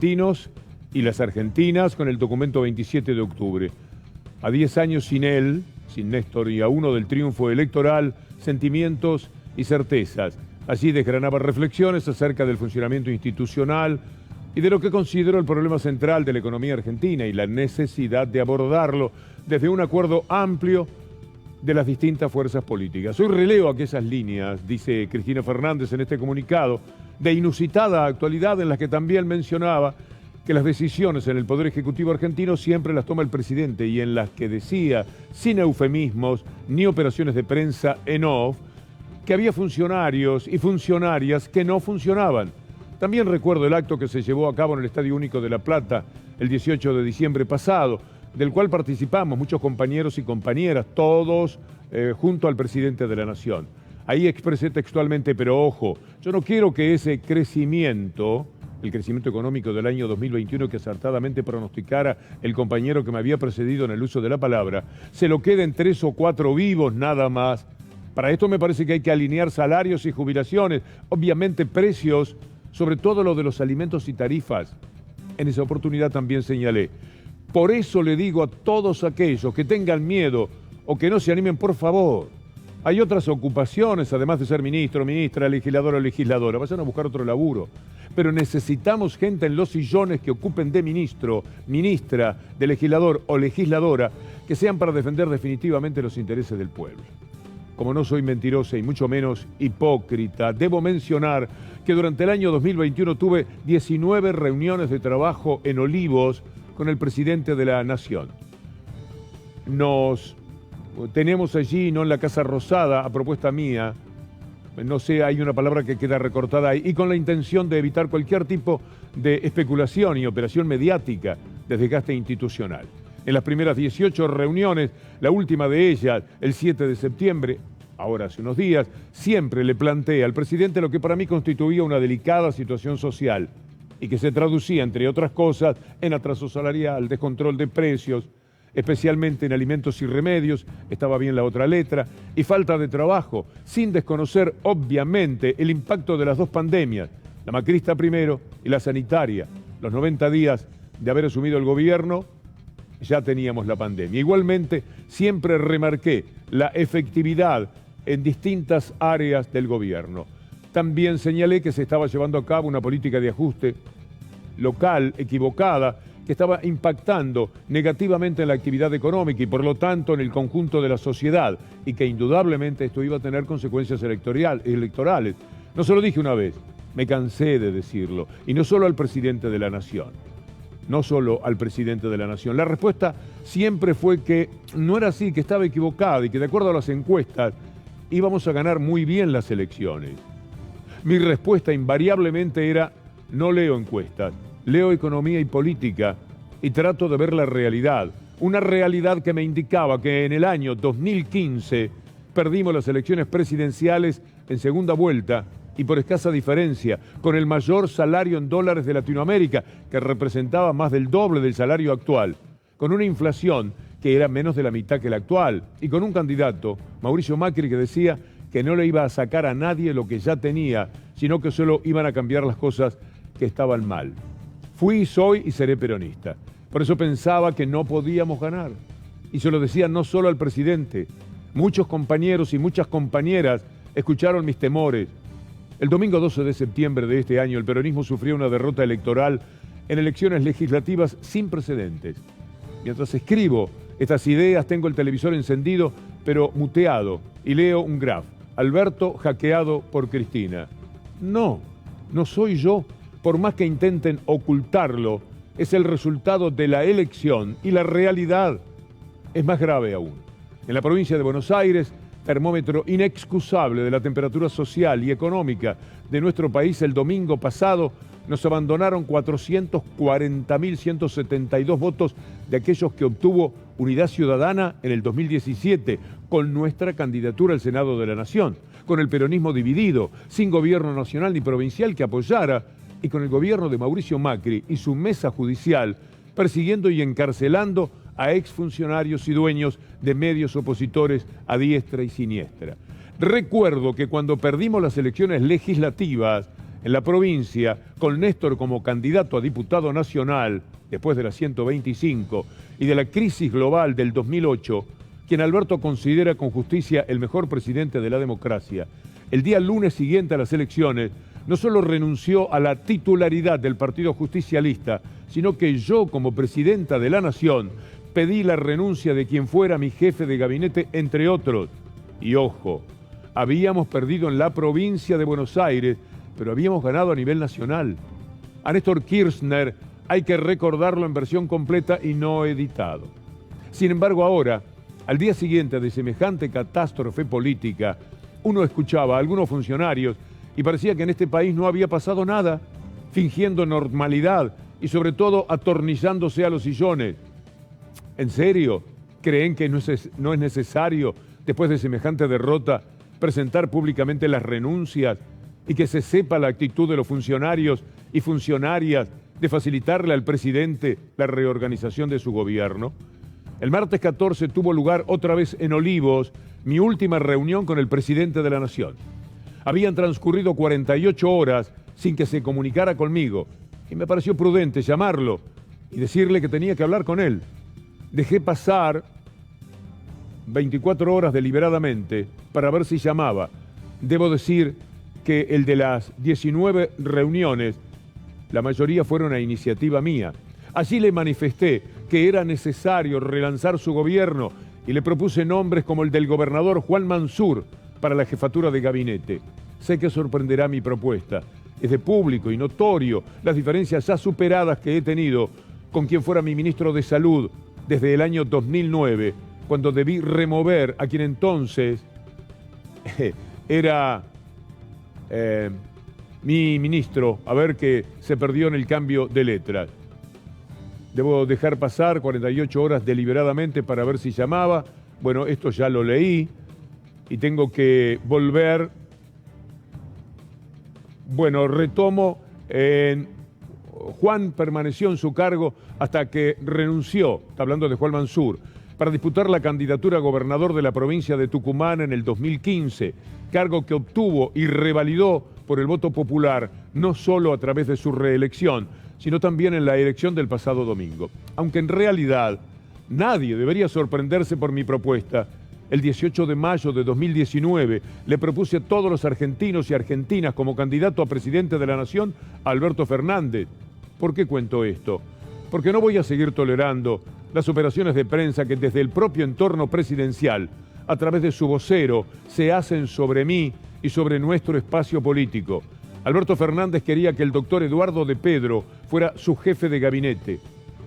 argentinos y las argentinas con el documento 27 de octubre. A 10 años sin él, sin Néstor, y a uno del triunfo electoral, sentimientos y certezas. Allí desgranaba reflexiones acerca del funcionamiento institucional y de lo que considero el problema central de la economía argentina y la necesidad de abordarlo desde un acuerdo amplio de las distintas fuerzas políticas. Hoy releo aquellas líneas, dice Cristina Fernández en este comunicado, de inusitada actualidad en las que también mencionaba que las decisiones en el Poder Ejecutivo argentino siempre las toma el presidente y en las que decía, sin eufemismos ni operaciones de prensa en off, que había funcionarios y funcionarias que no funcionaban. También recuerdo el acto que se llevó a cabo en el Estadio Único de La Plata el 18 de diciembre pasado, del cual participamos muchos compañeros y compañeras, todos junto al presidente de la Nación. Ahí expresé textualmente, pero ojo, yo no quiero que ese crecimiento, el crecimiento económico del año 2021 que acertadamente pronosticara el compañero que me había precedido en el uso de la palabra, se lo queden 3 o 4 vivos nada más. Para esto me parece que hay que alinear salarios y jubilaciones, obviamente precios, sobre todo lo de los alimentos y tarifas. En esa oportunidad también señalé. Por eso le digo a todos aquellos que tengan miedo o que no se animen, por favor. Hay otras ocupaciones, además de ser ministro, ministra, legislador o legisladora. Vayan a buscar otro laburo. Pero necesitamos gente en los sillones que ocupen de ministro, ministra, de legislador o legisladora, que sean para defender definitivamente los intereses del pueblo. Como no soy mentirosa y mucho menos hipócrita, debo mencionar que durante el año 2021 tuve 19 reuniones de trabajo en Olivos con el presidente de la Nación. Nos tenemos allí, no en la Casa Rosada, a propuesta mía, no sé, hay una palabra que queda recortada ahí, y con la intención de evitar cualquier tipo de especulación y operación mediática de desgaste institucional. En las primeras 18 reuniones, la última de ellas, el 7 de septiembre, ahora hace unos días, siempre le planteé al presidente lo que para mí constituía una delicada situación social y que se traducía, entre otras cosas, en atraso salarial, descontrol de precios, especialmente en alimentos y remedios, estaba bien la otra letra, y falta de trabajo, sin desconocer, obviamente, el impacto de las dos pandemias, la macrista primero y la sanitaria. Los 90 días de haber asumido el gobierno, ya teníamos la pandemia. Igualmente, siempre remarqué la efectividad en distintas áreas del gobierno. También señalé que se estaba llevando a cabo una política de ajuste local equivocada que estaba impactando negativamente en la actividad económica y por lo tanto en el conjunto de la sociedad y que indudablemente esto iba a tener consecuencias electorales. No se lo dije una vez, me cansé de decirlo, y no solo al presidente de la Nación. No solo al presidente de la Nación. La respuesta siempre fue que no era así, que estaba equivocada y que de acuerdo a las encuestas íbamos a ganar muy bien las elecciones. Mi respuesta invariablemente era, no leo encuestas, leo economía y política y trato de ver la realidad. Una realidad que me indicaba que en el año 2015 perdimos las elecciones presidenciales en segunda vuelta y por escasa diferencia, con el mayor salario en dólares de Latinoamérica, que representaba más del doble del salario actual, con una inflación que era menos de la mitad que la actual, y con un candidato, Mauricio Macri, que decía que no le iba a sacar a nadie lo que ya tenía, sino que solo iban a cambiar las cosas que estaban mal. Fui, soy y seré peronista. Por eso pensaba que no podíamos ganar. Y se lo decía no solo al presidente. Muchos compañeros y muchas compañeras escucharon mis temores. El domingo 12 de septiembre de este año, el peronismo sufrió una derrota electoral en elecciones legislativas sin precedentes. Mientras escribo estas ideas, tengo el televisor encendido, pero muteado, y leo un graf. Alberto hackeado por Cristina. No soy yo. Por más que intenten ocultarlo, es el resultado de la elección y la realidad es más grave aún. En la provincia de Buenos Aires, termómetro inexcusable de la temperatura social y económica de nuestro país, el domingo pasado nos abandonaron 440.172 votos de aquellos que obtuvo Unidad Ciudadana en el 2017, con nuestra candidatura al Senado de la Nación, con el peronismo dividido, sin gobierno nacional ni provincial que apoyara, y con el gobierno de Mauricio Macri y su mesa judicial persiguiendo y encarcelando a exfuncionarios y dueños de medios opositores a diestra y siniestra. Recuerdo que cuando perdimos las elecciones legislativas, en la provincia, con Néstor como candidato a diputado nacional, después de la 125, y de la crisis global del 2008, quien Alberto considera con justicia el mejor presidente de la democracia, el día lunes siguiente a las elecciones, no solo renunció a la titularidad del Partido Justicialista, sino que yo, como presidenta de la Nación, pedí la renuncia de quien fuera mi jefe de gabinete, entre otros. Y ojo, habíamos perdido en la provincia de Buenos Aires, pero habíamos ganado a nivel nacional. A Néstor Kirchner hay que recordarlo en versión completa y no editado. Sin embargo, ahora, al día siguiente de semejante catástrofe política, uno escuchaba a algunos funcionarios y parecía que en este país no había pasado nada, fingiendo normalidad y sobre todo atornillándose a los sillones. ¿En serio? ¿Creen que no es necesario, después de semejante derrota, presentar públicamente las renuncias y que se sepa la actitud de los funcionarios y funcionarias de facilitarle al presidente la reorganización de su gobierno? El martes 14 tuvo lugar otra vez en Olivos mi última reunión con el presidente de la Nación. Habían transcurrido 48 horas sin que se comunicara conmigo y me pareció prudente llamarlo y decirle que tenía que hablar con él. Dejé pasar 24 horas deliberadamente para ver si llamaba. Debo decir que el de las 19 reuniones, la mayoría fueron a iniciativa mía. Allí le manifesté que era necesario relanzar su gobierno y le propuse nombres como el del gobernador Juan Mansur para la jefatura de gabinete. Sé que sorprenderá mi propuesta. Es de público y notorio las diferencias ya superadas que he tenido con quien fuera mi ministro de Salud desde el año 2009, cuando debí remover a quien entonces era mi ministro, a ver, que se perdió en el cambio de letras. Debo dejar pasar 48 horas deliberadamente para ver si llamaba. Bueno, esto ya lo leí y tengo que volver. Bueno, retomo. Juan permaneció en su cargo hasta que renunció, está hablando de Juan Mansur, para disputar la candidatura a gobernador de la provincia de Tucumán en el 2015, cargo que obtuvo y revalidó por el voto popular, no solo a través de su reelección, sino también en la elección del pasado domingo. Aunque en realidad nadie debería sorprenderse por mi propuesta, el 18 de mayo de 2019 le propuse a todos los argentinos y argentinas como candidato a presidente de la Nación a Alberto Fernández. ¿Por qué cuento esto? Porque no voy a seguir tolerando las operaciones de prensa que desde el propio entorno presidencial, a través de su vocero, se hacen sobre mí y sobre nuestro espacio político. Alberto Fernández quería que el doctor Eduardo de Pedro fuera su jefe de gabinete,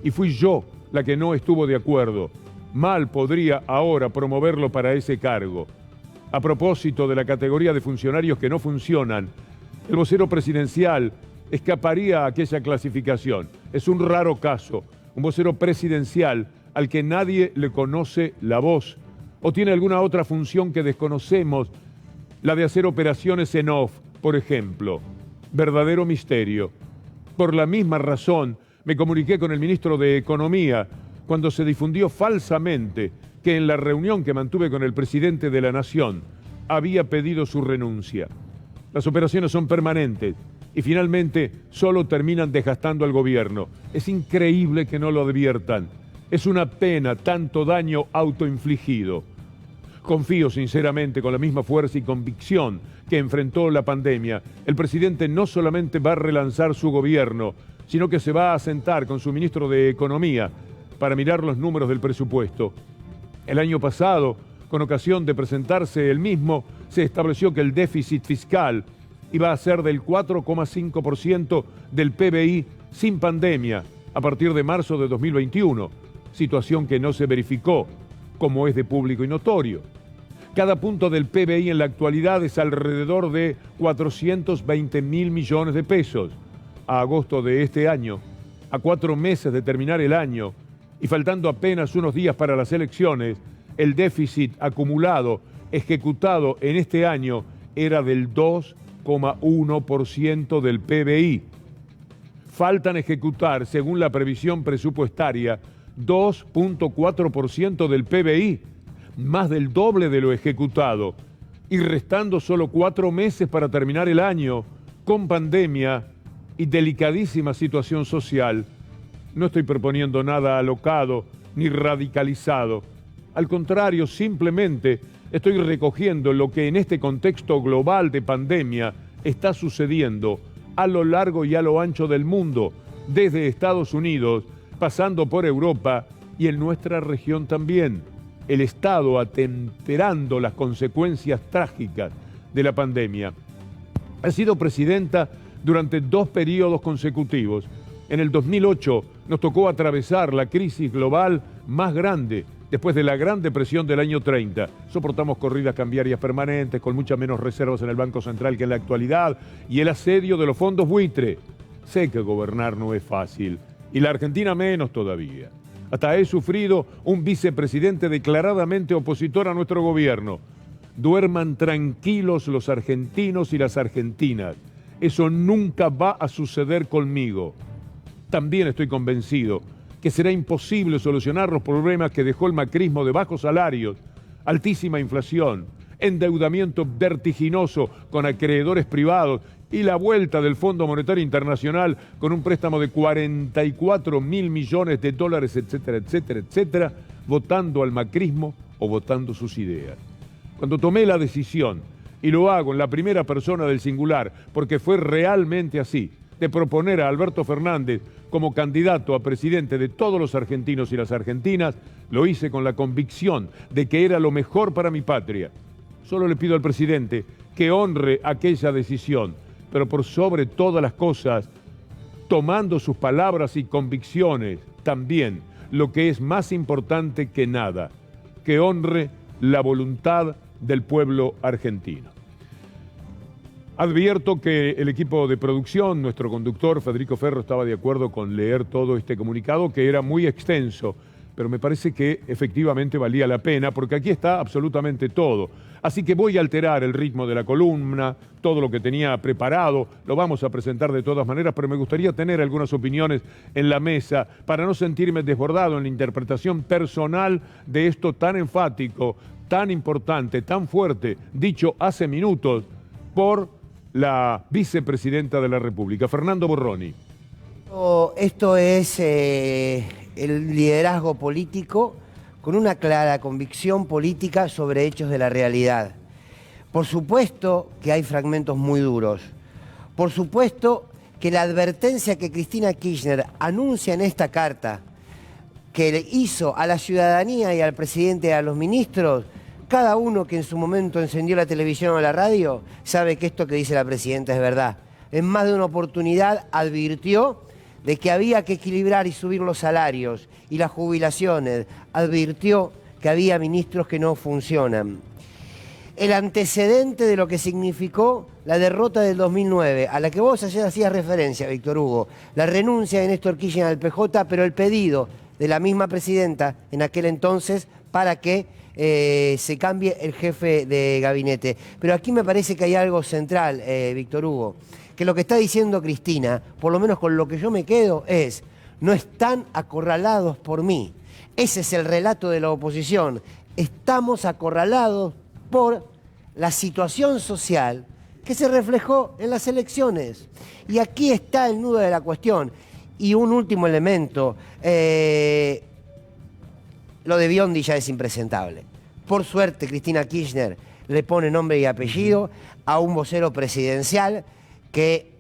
y fui yo la que no estuvo de acuerdo. Mal podría ahora promoverlo para ese cargo. A propósito de la categoría de funcionarios que no funcionan, el vocero presidencial escaparía a aquella clasificación. Es un raro caso, un vocero presidencial al que nadie le conoce la voz o tiene alguna otra función que desconocemos, la de hacer operaciones en off, por ejemplo. Verdadero misterio. Por la misma razón, me comuniqué con el ministro de Economía cuando se difundió falsamente que en la reunión que mantuve con el presidente de la Nación había pedido su renuncia. Las operaciones son permanentes y finalmente solo terminan desgastando al gobierno. Es increíble que no lo adviertan. Es una pena tanto daño autoinfligido. Confío sinceramente, con la misma fuerza y convicción que enfrentó la pandemia, el presidente no solamente va a relanzar su gobierno, sino que se va a sentar con su ministro de Economía para mirar los números del presupuesto. El año pasado, con ocasión de presentarse el mismo, se estableció que el déficit fiscal iba a ser del 4,5% del PBI sin pandemia a partir de marzo de 2021, situación que no se verificó, como es de público y notorio. Cada punto del PBI en la actualidad es alrededor de 420.000 millones de pesos. A agosto de este año, a 4 meses de terminar el año y faltando apenas unos días para las elecciones, el déficit acumulado ejecutado en este año era del 2,1% del PBI. Faltan ejecutar, según la previsión presupuestaria, 2,4% del PBI, más del doble de lo ejecutado, y restando solo 4 meses para terminar el año, con pandemia y delicadísima situación social, no estoy proponiendo nada alocado ni radicalizado. Al contrario, simplemente estoy recogiendo lo que en este contexto global de pandemia está sucediendo a lo largo y a lo ancho del mundo, desde Estados Unidos, pasando por Europa y en nuestra región también. El Estado atemperando las consecuencias trágicas de la pandemia. Ha sido presidenta durante 2 periodos consecutivos. En el 2008 nos tocó atravesar la crisis global más grande después de la Gran Depresión del año 30. Soportamos corridas cambiarias permanentes con muchas menos reservas en el Banco Central que en la actualidad y el asedio de los fondos buitre. Sé que gobernar no es fácil y la Argentina menos todavía. Hasta he sufrido un vicepresidente declaradamente opositor a nuestro gobierno. Duerman tranquilos los argentinos y las argentinas. Eso nunca va a suceder conmigo. También estoy convencido que será imposible solucionar los problemas que dejó el macrismo de bajos salarios, altísima inflación, endeudamiento vertiginoso con acreedores privados y la vuelta del Fondo Monetario Internacional con un préstamo de 44.000 millones de dólares, etcétera, etcétera, etcétera, votando al macrismo o votando sus ideas. Cuando tomé la decisión, y lo hago en la primera persona del singular, porque fue realmente así, de proponer a Alberto Fernández como candidato a presidente de todos los argentinos y las argentinas, lo hice con la convicción de que era lo mejor para mi patria. Solo le pido al presidente que honre aquella decisión, pero por sobre todas las cosas, tomando sus palabras y convicciones, también lo que es más importante que nada, que honre la voluntad del pueblo argentino. Advierto que el equipo de producción, nuestro conductor Federico Ferro, estaba de acuerdo con leer todo este comunicado, que era muy extenso, pero me parece que efectivamente valía la pena, porque aquí está absolutamente todo. Así que voy a alterar el ritmo de la columna, todo lo que tenía preparado, lo vamos a presentar de todas maneras, pero me gustaría tener algunas opiniones en la mesa para no sentirme desbordado en la interpretación personal de esto tan enfático, tan importante, tan fuerte, dicho hace minutos por la vicepresidenta de la República, Fernando Borroni. Esto es el liderazgo político con una clara convicción política sobre hechos de la realidad. Por supuesto que hay fragmentos muy duros. Por supuesto que la advertencia que Cristina Kirchner anuncia en esta carta, que le hizo a la ciudadanía y al presidente y a los ministros, cada uno que en su momento encendió la televisión o la radio sabe que esto que dice la presidenta es verdad. En más de una oportunidad advirtió de que había que equilibrar y subir los salarios y las jubilaciones. Advirtió que había ministros que no funcionan. El antecedente de lo que significó la derrota del 2009, a la que vos ayer hacías referencia, Víctor Hugo, la renuncia de Néstor Kirchner al PJ, pero el pedido de la misma presidenta en aquel entonces para que se cambie el jefe de gabinete. Pero aquí me parece que hay algo central, Víctor Hugo, que lo que está diciendo Cristina, por lo menos con lo que yo me quedo, es: no están acorralados por mí. Ese es el relato de la oposición. Estamos acorralados por la situación social que se reflejó en las elecciones. Y aquí está el nudo de la cuestión. Y un último elemento, lo de Biondi ya es impresentable. Por suerte, Cristina Kirchner le pone nombre y apellido a un vocero presidencial que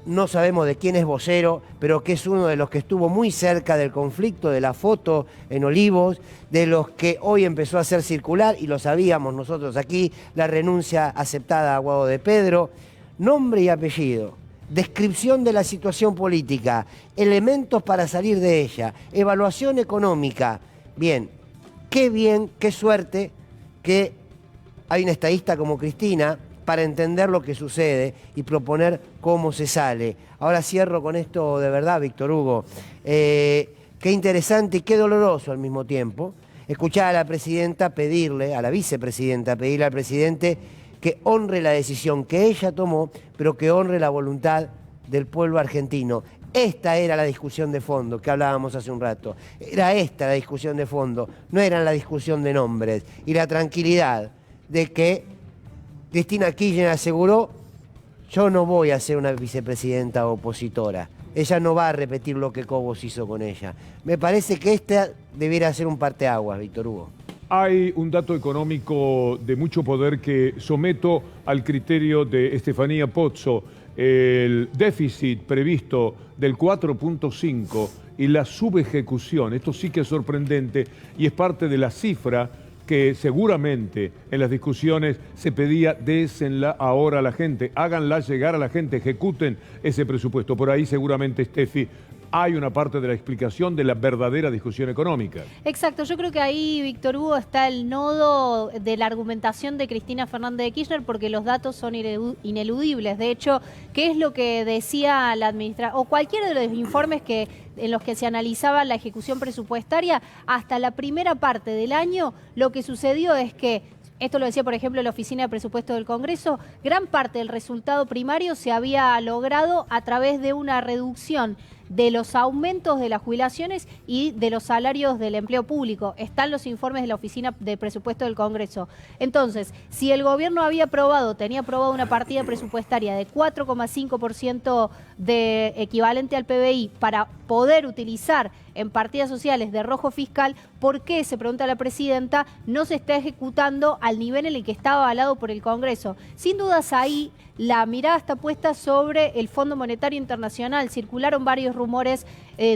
no sabemos de quién es vocero, pero que es uno de los que estuvo muy cerca del conflicto de la foto en Olivos, de los que hoy empezó a hacer circular, y lo sabíamos nosotros aquí, la renuncia aceptada a Guado de Pedro. Nombre y apellido, descripción de la situación política, elementos para salir de ella, evaluación económica. Bien, qué suerte que hay una estadista como Cristina para entender lo que sucede y proponer cómo se sale. Ahora cierro con esto de verdad, Víctor Hugo. Qué interesante y qué doloroso al mismo tiempo escuchar a la presidenta pedirle, a la vicepresidenta pedirle al presidente que honre la decisión que ella tomó, pero que honre la voluntad del pueblo argentino. Esta era la discusión de fondo que hablábamos hace un rato. Era esta la discusión de fondo, no era la discusión de nombres. Y la tranquilidad de que Cristina Kirchner aseguró: yo no voy a ser una vicepresidenta opositora. Ella no va a repetir lo que Cobos hizo con ella. Me parece que esta debiera ser un parteaguas, Víctor Hugo. Hay un dato económico de mucho poder que someto al criterio de Estefanía Pozzo. El déficit previsto del 4.5 y la subejecución, esto sí que es sorprendente y es parte de la cifra que seguramente en las discusiones se pedía: désenla ahora a la gente, háganla llegar a la gente, ejecuten ese presupuesto. Por ahí seguramente, Steffi, hay una parte de la explicación de la verdadera discusión económica. Exacto, yo creo que ahí, Víctor Hugo, está el nodo de la argumentación de Cristina Fernández de Kirchner, porque los datos son ineludibles. De hecho, ¿qué es lo que decía la administración o cualquiera de los informes en los que se analizaba la ejecución presupuestaria? Hasta la primera parte del año, lo que sucedió es que, esto lo decía, por ejemplo, la Oficina de Presupuesto del Congreso, gran parte del resultado primario se había logrado a través de una reducción de los aumentos de las jubilaciones y de los salarios del empleo público. Están los informes de la Oficina de Presupuesto del Congreso. Entonces, si el gobierno tenía aprobado una partida presupuestaria de 4,5% de equivalente al PBI para poder utilizar en partidas sociales de rojo fiscal, ¿por qué, se pregunta la presidenta, no se está ejecutando al nivel en el que estaba avalado por el Congreso? Sin dudas ahí la mirada está puesta sobre el Fondo Monetario Internacional. Circularon varios rumores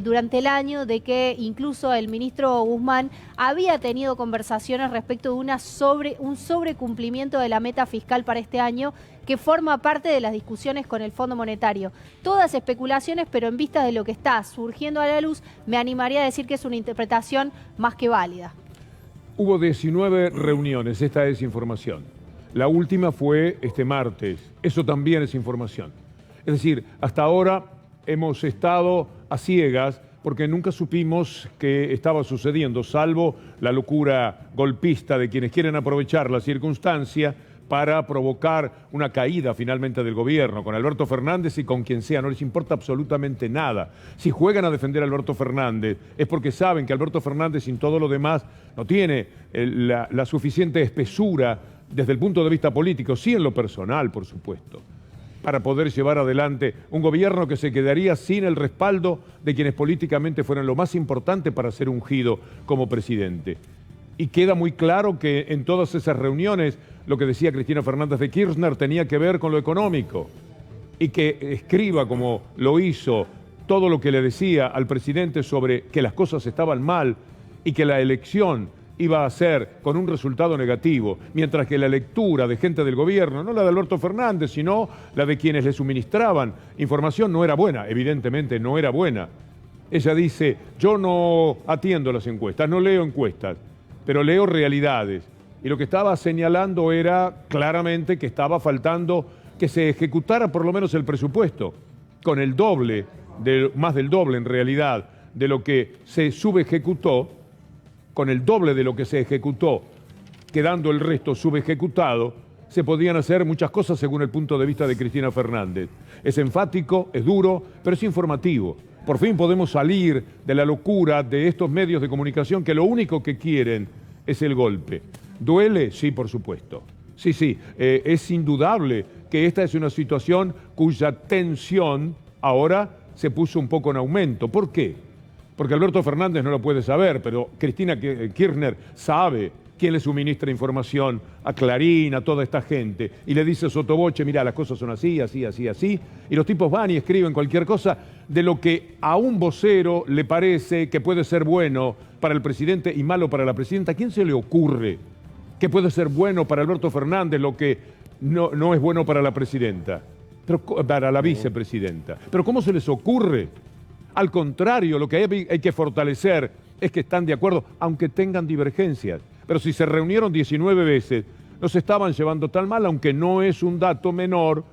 durante el año de que incluso el ministro Guzmán había tenido conversaciones respecto de un sobrecumplimiento de la meta fiscal para este año, que forma parte de las discusiones con el Fondo Monetario. Todas especulaciones, pero en vista de lo que está surgiendo a la luz, me animaría a decir que es una interpretación más que válida. Hubo 19 reuniones, esta es información. La última fue este martes, eso también es información. Es decir, hasta ahora hemos estado a ciegas porque nunca supimos qué estaba sucediendo, salvo la locura golpista de quienes quieren aprovechar la circunstancia para provocar una caída finalmente del gobierno, con Alberto Fernández y con quien sea. No les importa absolutamente nada. Si juegan a defender a Alberto Fernández es porque saben que Alberto Fernández, sin todo lo demás, no tiene la suficiente espesura desde el punto de vista político, sí en lo personal, por supuesto, para poder llevar adelante un gobierno que se quedaría sin el respaldo de quienes políticamente fueron lo más importante para ser ungido como presidente. Y queda muy claro que en todas esas reuniones lo que decía Cristina Fernández de Kirchner tenía que ver con lo económico, y que escriba, como lo hizo, todo lo que le decía al presidente sobre que las cosas estaban mal y que la elección iba a ser con un resultado negativo, mientras que la lectura de gente del gobierno, no la de Alberto Fernández, sino la de quienes le suministraban información, no era buena, evidentemente no era buena. Ella dice: yo no atiendo las encuestas, no leo encuestas, pero leo realidades. Y lo que estaba señalando era claramente que estaba faltando que se ejecutara por lo menos el presupuesto, con el doble, más del doble en realidad, de lo que se subejecutó, con el doble de lo que se ejecutó, quedando el resto subejecutado, se podían hacer muchas cosas según el punto de vista de Cristina Fernández. Es enfático, es duro, pero es informativo. Por fin podemos salir de la locura de estos medios de comunicación que lo único que quieren es el golpe. ¿Duele? Sí, por supuesto. Sí, es indudable que esta es una situación cuya tensión ahora se puso un poco en aumento. ¿Por qué? Porque Alberto Fernández no lo puede saber, pero Cristina Kirchner sabe quién le suministra información a Clarín, a toda esta gente, y le dice sotoboche: mira, las cosas son así, así, así, así, y los tipos van y escriben cualquier cosa de lo que a un vocero le parece que puede ser bueno para el presidente y malo para la presidenta. ¿A quién se le ocurre que puede ser bueno para Alberto Fernández lo que no es bueno para la presidenta, para la vicepresidenta? ¿Pero cómo se les ocurre? Al contrario, lo que hay que fortalecer es que están de acuerdo, aunque tengan divergencias. Pero si se reunieron 19 veces, no se estaban llevando tan mal, aunque no es un dato menor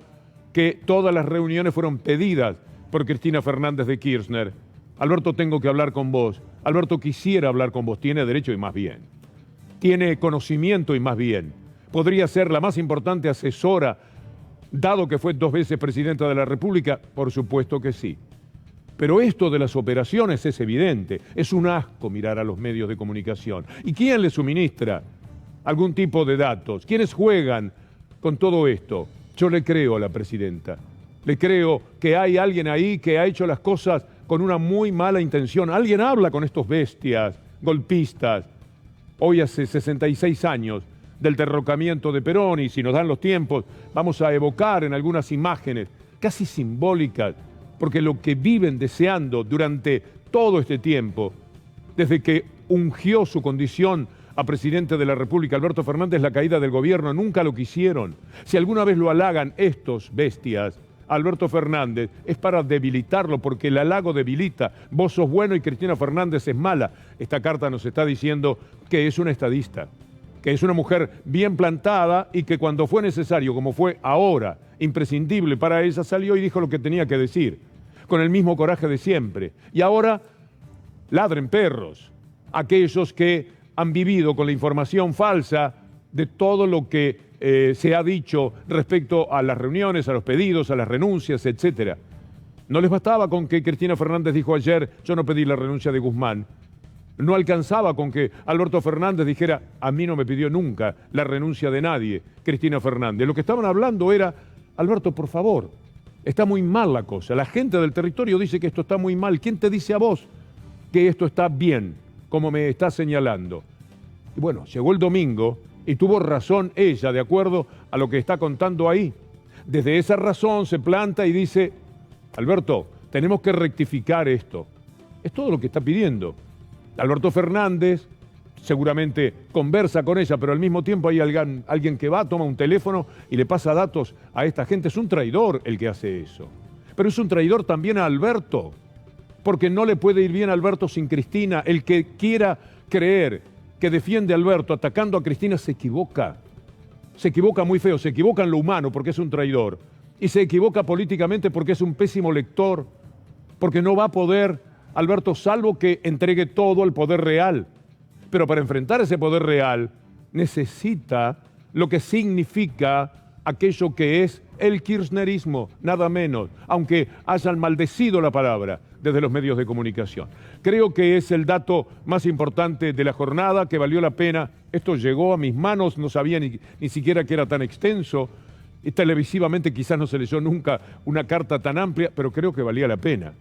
que todas las reuniones fueron pedidas por Cristina Fernández de Kirchner. Alberto, tengo que hablar con vos. Alberto, quisiera hablar con vos. Tiene derecho y más bien. Tiene conocimiento y más bien. Podría ser la más importante asesora, dado que fue 2 veces presidenta de la República. Por supuesto que sí. Pero esto de las operaciones es evidente. Es un asco mirar a los medios de comunicación. ¿Y quién les suministra algún tipo de datos? ¿Quiénes juegan con todo esto? Yo le creo a la presidenta. Le creo que hay alguien ahí que ha hecho las cosas con una muy mala intención. Alguien habla con estos bestias, golpistas. Hoy hace 66 años del derrocamiento de Perón, y si nos dan los tiempos, vamos a evocar en algunas imágenes casi simbólicas, porque lo que viven deseando durante todo este tiempo, desde que ungió su condición a presidente de la República, Alberto Fernández, la caída del gobierno, nunca lo quisieron. Si alguna vez lo halagan estos bestias, Alberto Fernández, es para debilitarlo, porque el halago debilita. Vos sos bueno y Cristina Fernández es mala. Esta carta nos está diciendo que es una estadista, que es una mujer bien plantada y que cuando fue necesario, como fue ahora, imprescindible para ella, salió y dijo lo que tenía que decir, con el mismo coraje de siempre. Y ahora ladren perros aquellos que han vivido con la información falsa de todo lo que se ha dicho respecto a las reuniones, a los pedidos, a las renuncias, etcétera. No les bastaba con que Cristina Fernández dijo ayer, yo no pedí la renuncia de Guzmán. No alcanzaba con que Alberto Fernández dijera, a mí no me pidió nunca la renuncia de nadie, Cristina Fernández. Lo que estaban hablando era, Alberto, por favor, está muy mal la cosa. La gente del territorio dice que esto está muy mal. ¿Quién te dice a vos que esto está bien, como me está señalando? Y bueno, llegó el domingo y tuvo razón ella, de acuerdo a lo que está contando ahí. Desde esa razón se planta y dice, Alberto, tenemos que rectificar esto. Es todo lo que está pidiendo. Alberto Fernández seguramente conversa con ella, pero al mismo tiempo hay alguien que va, toma un teléfono y le pasa datos a esta gente. Es un traidor el que hace eso. Pero es un traidor también a Alberto, porque no le puede ir bien a Alberto sin Cristina. El que quiera creer que defiende a Alberto atacando a Cristina se equivoca. Se equivoca muy feo, se equivoca en lo humano porque es un traidor. Y se equivoca políticamente porque es un pésimo lector, porque no va a poder, Alberto, salvo que entregue todo al poder real. Pero para enfrentar ese poder real necesita lo que significa aquello que es el kirchnerismo, nada menos, aunque hayan maldecido la palabra desde los medios de comunicación. Creo que es el dato más importante de la jornada, que valió la pena. Esto llegó a mis manos, no sabía ni siquiera que era tan extenso, y televisivamente quizás no se leyó nunca una carta tan amplia, pero creo que valía la pena.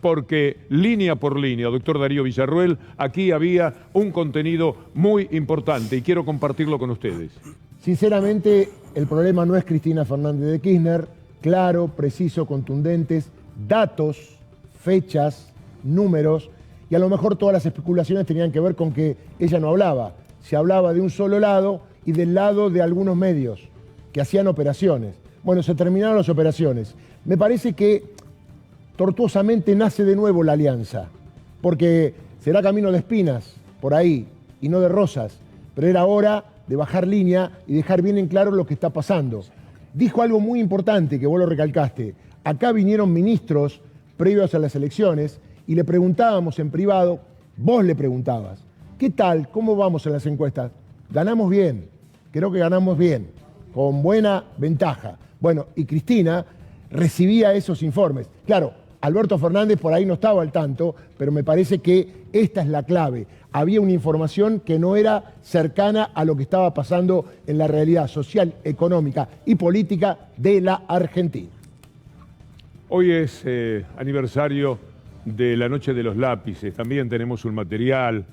Porque línea por línea, doctor Darío Villarruel, aquí había un contenido muy importante y quiero compartirlo con ustedes. Sinceramente, el problema no es Cristina Fernández de Kirchner, claro, preciso, contundentes, datos, fechas, números, y a lo mejor todas las especulaciones tenían que ver con que ella no hablaba. Se hablaba de un solo lado y del lado de algunos medios que hacían operaciones. Bueno, se terminaron las operaciones. Me parece que tortuosamente nace de nuevo la alianza, porque será camino de espinas por ahí y no de rosas, pero era hora de bajar línea y dejar bien en claro lo que está pasando. Dijo algo muy importante que vos lo recalcaste. Acá vinieron ministros previos a las elecciones y le preguntábamos en privado, vos le preguntabas, ¿qué tal? ¿Cómo vamos en las encuestas? Ganamos bien, creo que ganamos bien, con buena ventaja. Bueno, y Cristina recibía esos informes. Claro, Alberto Fernández por ahí no estaba al tanto, pero me parece que esta es la clave. Había una información que no era cercana a lo que estaba pasando en la realidad social, económica y política de la Argentina. Hoy es aniversario de la Noche de los Lápices. También tenemos un material.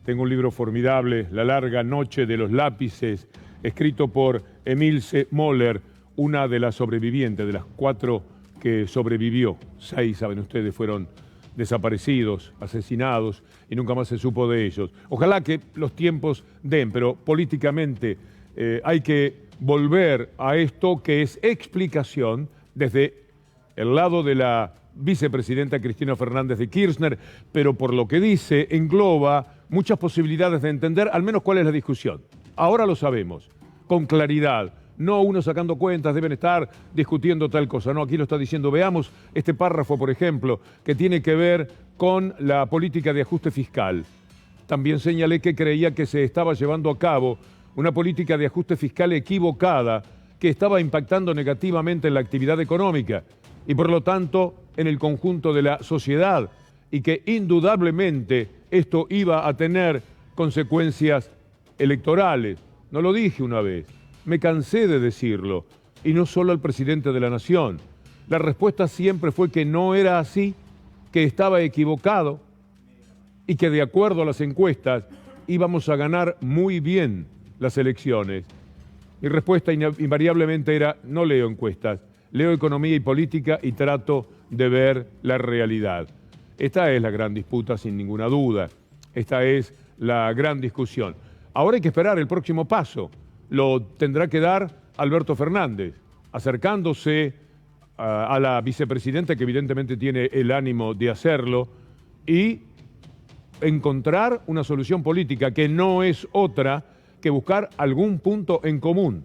Tengo un libro formidable, La larga noche de los lápices, escrito por Emilce Moller, una de las sobrevivientes, de las 4 que sobrevivió. 6, saben ustedes, fueron desaparecidos, asesinados, y nunca más se supo de ellos. Ojalá que los tiempos den, pero políticamente hay que volver a esto que es explicación desde el lado de la vicepresidenta Cristina Fernández de Kirchner, pero por lo que dice, engloba muchas posibilidades de entender al menos cuál es la discusión. Ahora lo sabemos, con claridad. No uno sacando cuentas, deben estar discutiendo tal cosa. No, aquí lo está diciendo. Veamos este párrafo, por ejemplo, que tiene que ver con la política de ajuste fiscal. También señalé que creía que se estaba llevando a cabo una política de ajuste fiscal equivocada que estaba impactando negativamente en la actividad económica y por lo tanto en el conjunto de la sociedad, y que indudablemente esto iba a tener consecuencias electorales. No lo dije una vez. Me cansé de decirlo. y no solo al presidente de la Nación. La respuesta siempre fue que no era así, que estaba equivocado y que de acuerdo a las encuestas íbamos a ganar muy bien las elecciones. Mi respuesta invariablemente era: no leo encuestas, leo economía y política y trato de ver la realidad. Esta es la gran disputa, sin ninguna duda. Esta es la gran discusión. Ahora hay que esperar el próximo paso. Lo tendrá que dar Alberto Fernández, acercándose a la vicepresidenta, que evidentemente tiene el ánimo de hacerlo, y encontrar una solución política que no es otra que buscar algún punto en común.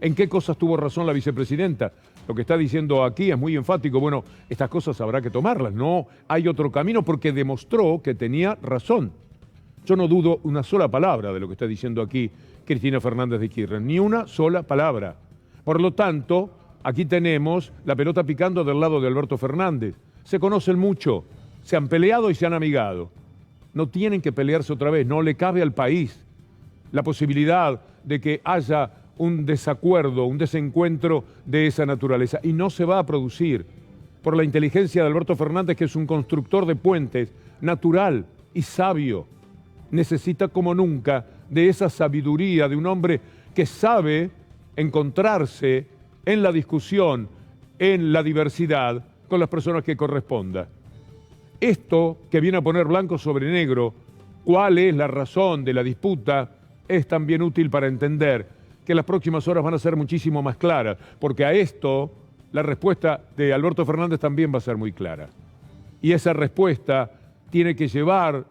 ¿En qué cosas tuvo razón la vicepresidenta? Lo que está diciendo aquí es muy enfático. Bueno, estas cosas habrá que tomarlas. No hay otro camino, porque demostró que tenía razón. Yo no dudo una sola palabra de lo que está diciendo aquí Cristina Fernández de Kirchner, ni una sola palabra. Por lo tanto, aquí tenemos la pelota picando del lado de Alberto Fernández. Se conocen mucho, se han peleado y se han amigado. No tienen que pelearse otra vez, no le cabe al país la posibilidad de que haya un desacuerdo, un desencuentro de esa naturaleza. Y no se va a producir por la inteligencia de Alberto Fernández, que es un constructor de puentes natural y sabio. Necesita como nunca de esa sabiduría de un hombre que sabe encontrarse en la discusión, en la diversidad, con las personas que corresponda. Esto que viene a poner blanco sobre negro cuál es la razón de la disputa es también útil para entender que las próximas horas van a ser muchísimo más claras, porque a esto la respuesta de Alberto Fernández también va a ser muy clara. Y esa respuesta tiene que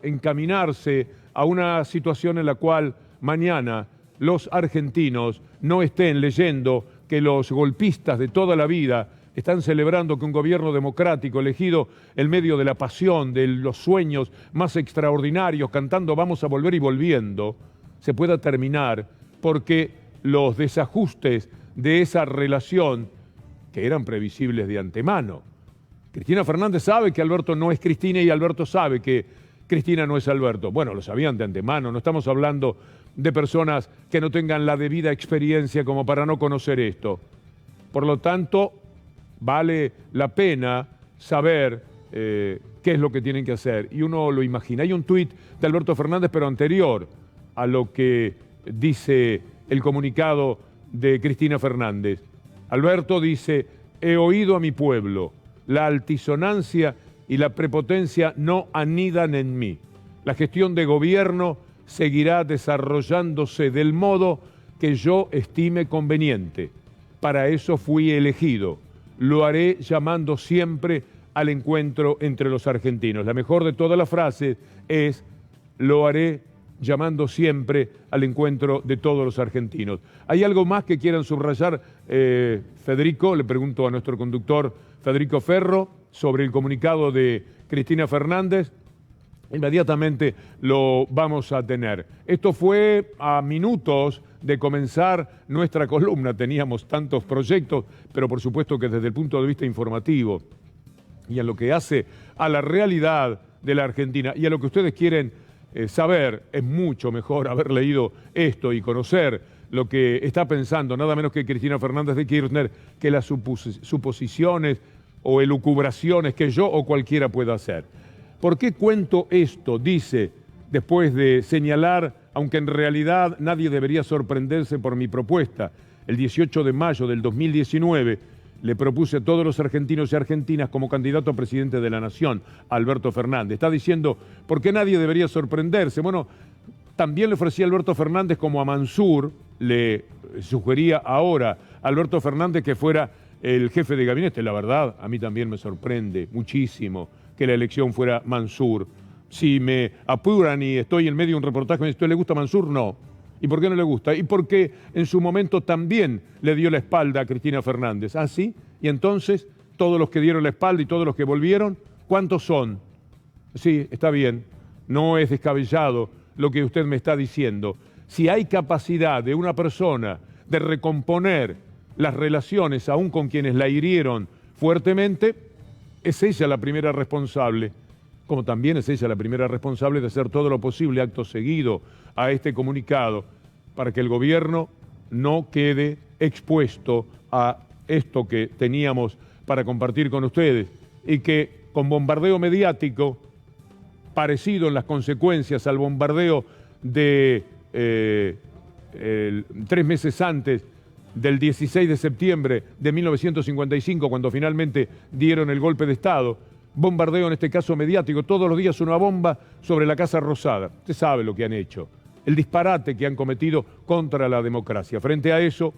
encaminarse a una situación en la cual mañana los argentinos no estén leyendo que los golpistas de toda la vida están celebrando que un gobierno democrático elegido en medio de la pasión, de los sueños más extraordinarios, cantando "vamos a volver" y volviendo, se pueda terminar, porque los desajustes de esa relación, que eran previsibles de antemano. Cristina Fernández sabe que Alberto no es Cristina y Alberto sabe que Cristina no es Alberto. Bueno, lo sabían de antemano, no estamos hablando de personas que no tengan la debida experiencia como para no conocer esto. Por lo tanto, vale la pena saber qué es lo que tienen que hacer. Y uno lo imagina. Hay un tuit de Alberto Fernández, pero anterior a lo que dice el comunicado de Cristina Fernández. Alberto dice: he oído a mi pueblo, la altisonancia y la prepotencia no anidan en mí. La gestión de gobierno seguirá desarrollándose del modo que yo estime conveniente. Para eso fui elegido. Lo haré llamando siempre al encuentro entre los argentinos. La mejor de todas las frases es: lo haré llamando siempre al encuentro de todos los argentinos. ¿Hay algo más que quieran subrayar, Federico? Le pregunto a nuestro conductor Federico Ferro sobre el comunicado de Cristina Fernández. Inmediatamente lo vamos a tener. Esto fue a minutos de comenzar nuestra columna. Teníamos tantos proyectos, pero por supuesto que desde el punto de vista informativo y en lo que hace a la realidad de la Argentina y a lo que ustedes quieren saber, es mucho mejor haber leído esto y conocer lo que está pensando nada menos que Cristina Fernández de Kirchner, que las suposiciones o elucubraciones que yo o cualquiera pueda hacer. ¿Por qué cuento esto? Dice, después de señalar, aunque en realidad nadie debería sorprenderse por mi propuesta, el 18 de mayo del 2019 le propuse a todos los argentinos y argentinas como candidato a presidente de la Nación, Alberto Fernández. Está diciendo, ¿por qué nadie debería sorprenderse? Bueno, también le ofrecía a Alberto Fernández, como a Mansur, le sugería ahora a Alberto Fernández que fuera el jefe de gabinete. La verdad, a mí también me sorprende muchísimo que la elección fuera Mansur. Si me apuran y estoy en medio de un reportaje y me dicen, ¿le gusta Mansur? No. ¿Y por qué no le gusta? Y porque en su momento también le dio la espalda a Cristina Fernández. ¿Ah, sí? Y entonces, todos los que dieron la espalda y todos los que volvieron, ¿cuántos son? Sí, está bien. No es descabellado lo que usted me está diciendo. Si hay capacidad de una persona de recomponer las relaciones aún con quienes la hirieron fuertemente, es ella la primera responsable, como también es ella la primera responsable de hacer todo lo posible, acto seguido, a este comunicado, para que el gobierno no quede expuesto a esto que teníamos para compartir con ustedes y que con bombardeo mediático, parecido en las consecuencias al bombardeo de 3 meses antes del 16 de septiembre de 1955, cuando finalmente dieron el golpe de Estado, bombardeo en este caso mediático, todos los días una bomba sobre la Casa Rosada. Usted sabe lo que han hecho, el disparate que han cometido contra la democracia. Frente a eso,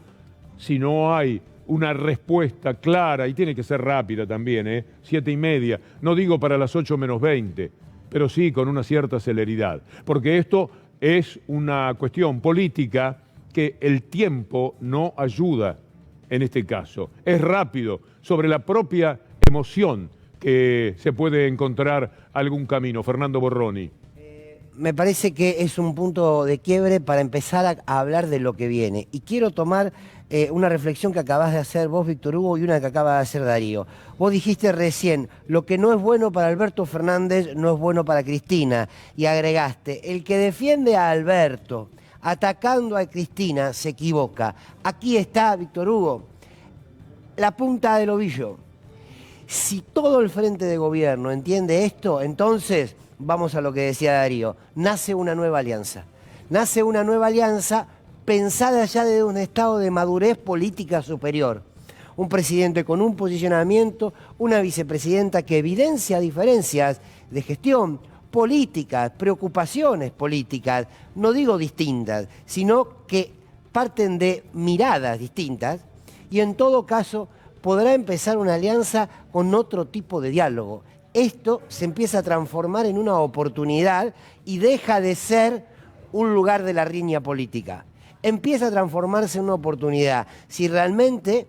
si no hay una respuesta clara, y tiene que ser rápida también, 7:30, no digo para las 8 menos 20, pero sí con una cierta celeridad, porque esto es una cuestión política que el tiempo no ayuda en este caso. Es rápido, sobre la propia emoción que se puede encontrar algún camino. Fernando Borroni. Me parece que es un punto de quiebre para empezar a hablar de lo que viene. Y quiero tomar una reflexión que acabas de hacer vos, Víctor Hugo, y una que acaba de hacer Darío. Vos dijiste recién, lo que no es bueno para Alberto Fernández no es bueno para Cristina. Y agregaste, el que defiende a Alberto atacando a Cristina se equivoca. Aquí está, Víctor Hugo, la punta del ovillo. Si todo el frente de gobierno entiende esto, entonces, vamos a lo que decía Darío, nace una nueva alianza. Nace una nueva alianza pensada ya desde un estado de madurez política superior. Un presidente con un posicionamiento, una vicepresidenta que evidencia diferencias de gestión, políticas, preocupaciones políticas, no digo distintas, sino que parten de miradas distintas y en todo caso podrá empezar una alianza con otro tipo de diálogo. Esto se empieza a transformar en una oportunidad y deja de ser un lugar de la riña política. Empieza a transformarse en una oportunidad. Si realmente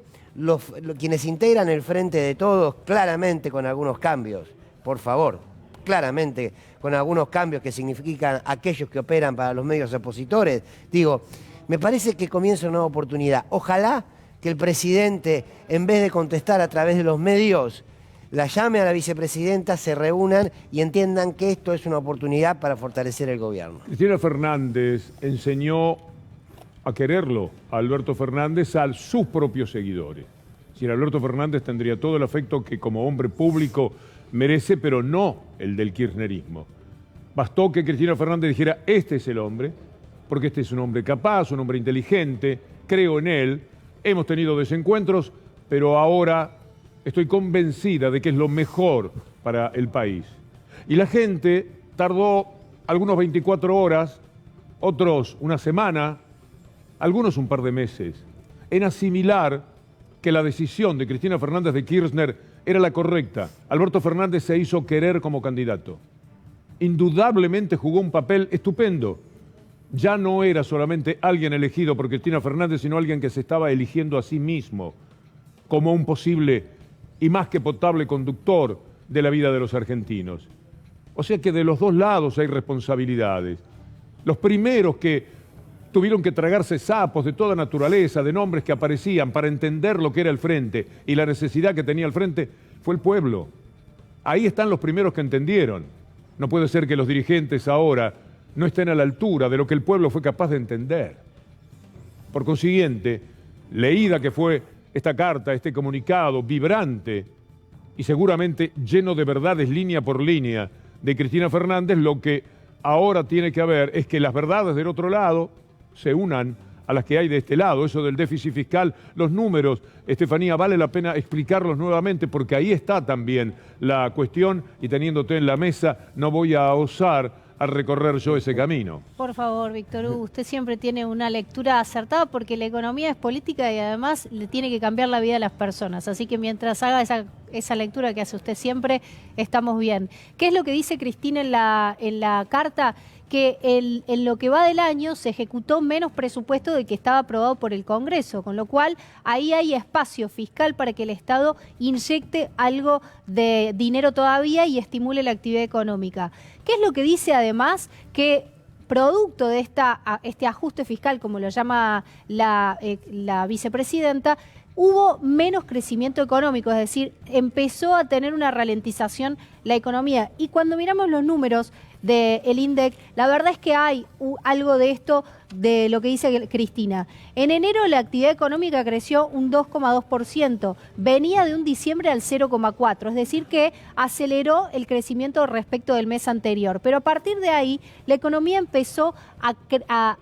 quienes integran el Frente de Todos, claramente con algunos cambios, por favor, claramente con algunos cambios que significan aquellos que operan para los medios opositores, digo, me parece que comienza una nueva oportunidad. Ojalá que el presidente, en vez de contestar a través de los medios, la llame a la vicepresidenta, se reúnan y entiendan que esto es una oportunidad para fortalecer el gobierno. Cristina Fernández enseñó a quererlo a Alberto Fernández a sus propios seguidores. Si Alberto Fernández tendría todo el afecto que como hombre público merece, pero no el del kirchnerismo. Bastó que Cristina Fernández dijera, este es el hombre, porque este es un hombre capaz, un hombre inteligente, creo en él, hemos tenido desencuentros, pero ahora estoy convencida de que es lo mejor para el país. Y la gente tardó algunos 24 horas, otros una semana, algunos un par de meses, en asimilar que la decisión de Cristina Fernández de Kirchner era la correcta. Alberto Fernández se hizo querer como candidato. Indudablemente jugó un papel estupendo. Ya no era solamente alguien elegido por Cristina Fernández, sino alguien que se estaba eligiendo a sí mismo como un posible y más que potable conductor de la vida de los argentinos. O sea que de los dos lados hay responsabilidades. Los primeros que tuvieron que tragarse sapos de toda naturaleza, de nombres que aparecían para entender lo que era el frente y la necesidad que tenía el frente, fue el pueblo. Ahí están los primeros que entendieron. No puede ser que los dirigentes ahora no estén a la altura de lo que el pueblo fue capaz de entender. Por consiguiente, leída que fue esta carta, este comunicado vibrante y seguramente lleno de verdades línea por línea de Cristina Fernández, lo que ahora tiene que haber es que las verdades del otro lado se unan a las que hay de este lado. Eso del déficit fiscal, los números, Estefanía, vale la pena explicarlos nuevamente porque ahí está también la cuestión y teniéndote en la mesa no voy a osar a recorrer yo ese camino. Por favor, Víctor Hugo, usted siempre tiene una lectura acertada porque la economía es política y además le tiene que cambiar la vida a las personas. Así que mientras haga esa lectura que hace usted siempre, estamos bien. ¿Qué es lo que dice Cristina en la carta? Que en lo que va del año se ejecutó menos presupuesto del que estaba aprobado por el Congreso, con lo cual ahí hay espacio fiscal para que el Estado inyecte algo de dinero todavía y estimule la actividad económica. ¿Qué es lo que dice además? Que producto de este ajuste fiscal, como lo llama la vicepresidenta, hubo menos crecimiento económico, es decir, empezó a tener una ralentización la economía. Y cuando miramos los números del INDEC, la verdad es que hay algo de esto, de lo que dice Cristina. En enero la actividad económica creció un 2,2%, venía de un diciembre al 0,4%, es decir que aceleró el crecimiento respecto del mes anterior. Pero a partir de ahí la economía empezó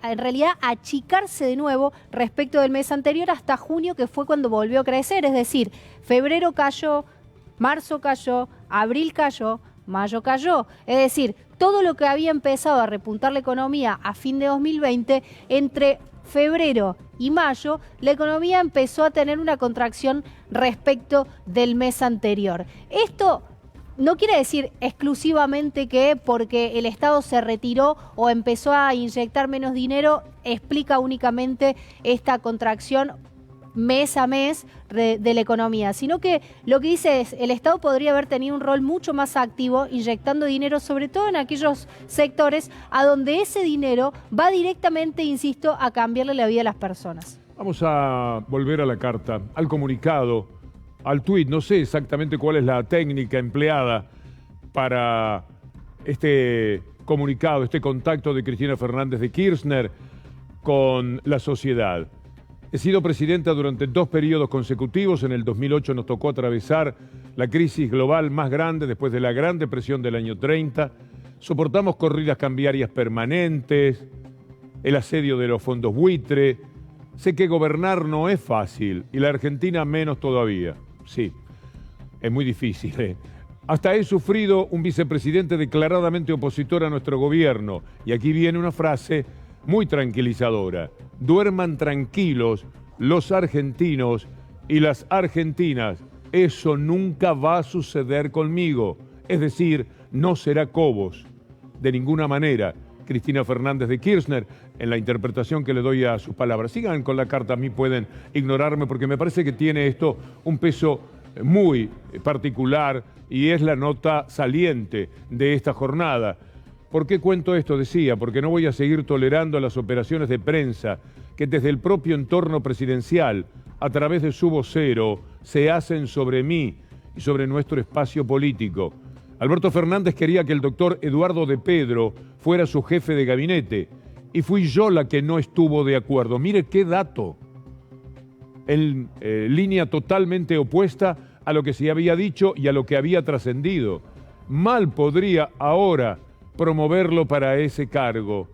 en realidad a achicarse de nuevo respecto del mes anterior hasta junio, que fue cuando volvió a crecer, es decir, febrero cayó, marzo cayó, abril cayó, mayo cayó. Es decir, todo lo que había empezado a repuntar la economía a fin de 2020, entre febrero y mayo, la economía empezó a tener una contracción respecto del mes anterior. Esto no quiere decir exclusivamente que porque el Estado se retiró o empezó a inyectar menos dinero, explica únicamente esta contracción mes a mes de la economía, sino que lo que dice es el Estado podría haber tenido un rol mucho más activo inyectando dinero, sobre todo en aquellos sectores a donde ese dinero va directamente, insisto, a cambiarle la vida a las personas. Vamos a volver a la carta, al comunicado, al tuit. No sé exactamente cuál es la técnica empleada para este comunicado, este contacto de Cristina Fernández de Kirchner con la sociedad. He sido presidenta durante 2 periodos consecutivos. En el 2008 nos tocó atravesar la crisis global más grande después de la Gran Depresión del año 30. Soportamos corridas cambiarias permanentes, el asedio de los fondos buitre. Sé que gobernar no es fácil y la Argentina menos todavía. Sí, es muy difícil. Hasta he sufrido un vicepresidente declaradamente opositor a nuestro gobierno. Y aquí viene una frase muy tranquilizadora. Duerman tranquilos los argentinos y las argentinas. Eso nunca va a suceder conmigo. Es decir, no será Cobos. De ninguna manera. Cristina Fernández de Kirchner, en la interpretación que le doy a sus palabras. Sigan con la carta, a mí pueden ignorarme porque me parece que tiene esto un peso muy particular y es la nota saliente de esta jornada. ¿Por qué cuento esto? Decía, porque no voy a seguir tolerando las operaciones de prensa que desde el propio entorno presidencial, a través de su vocero, se hacen sobre mí y sobre nuestro espacio político. Alberto Fernández quería que el doctor Eduardo de Pedro fuera su jefe de gabinete y fui yo la que no estuvo de acuerdo. Mire qué dato, en línea totalmente opuesta a lo que se había dicho y a lo que había trascendido. Mal podría ahora promoverlo para ese cargo.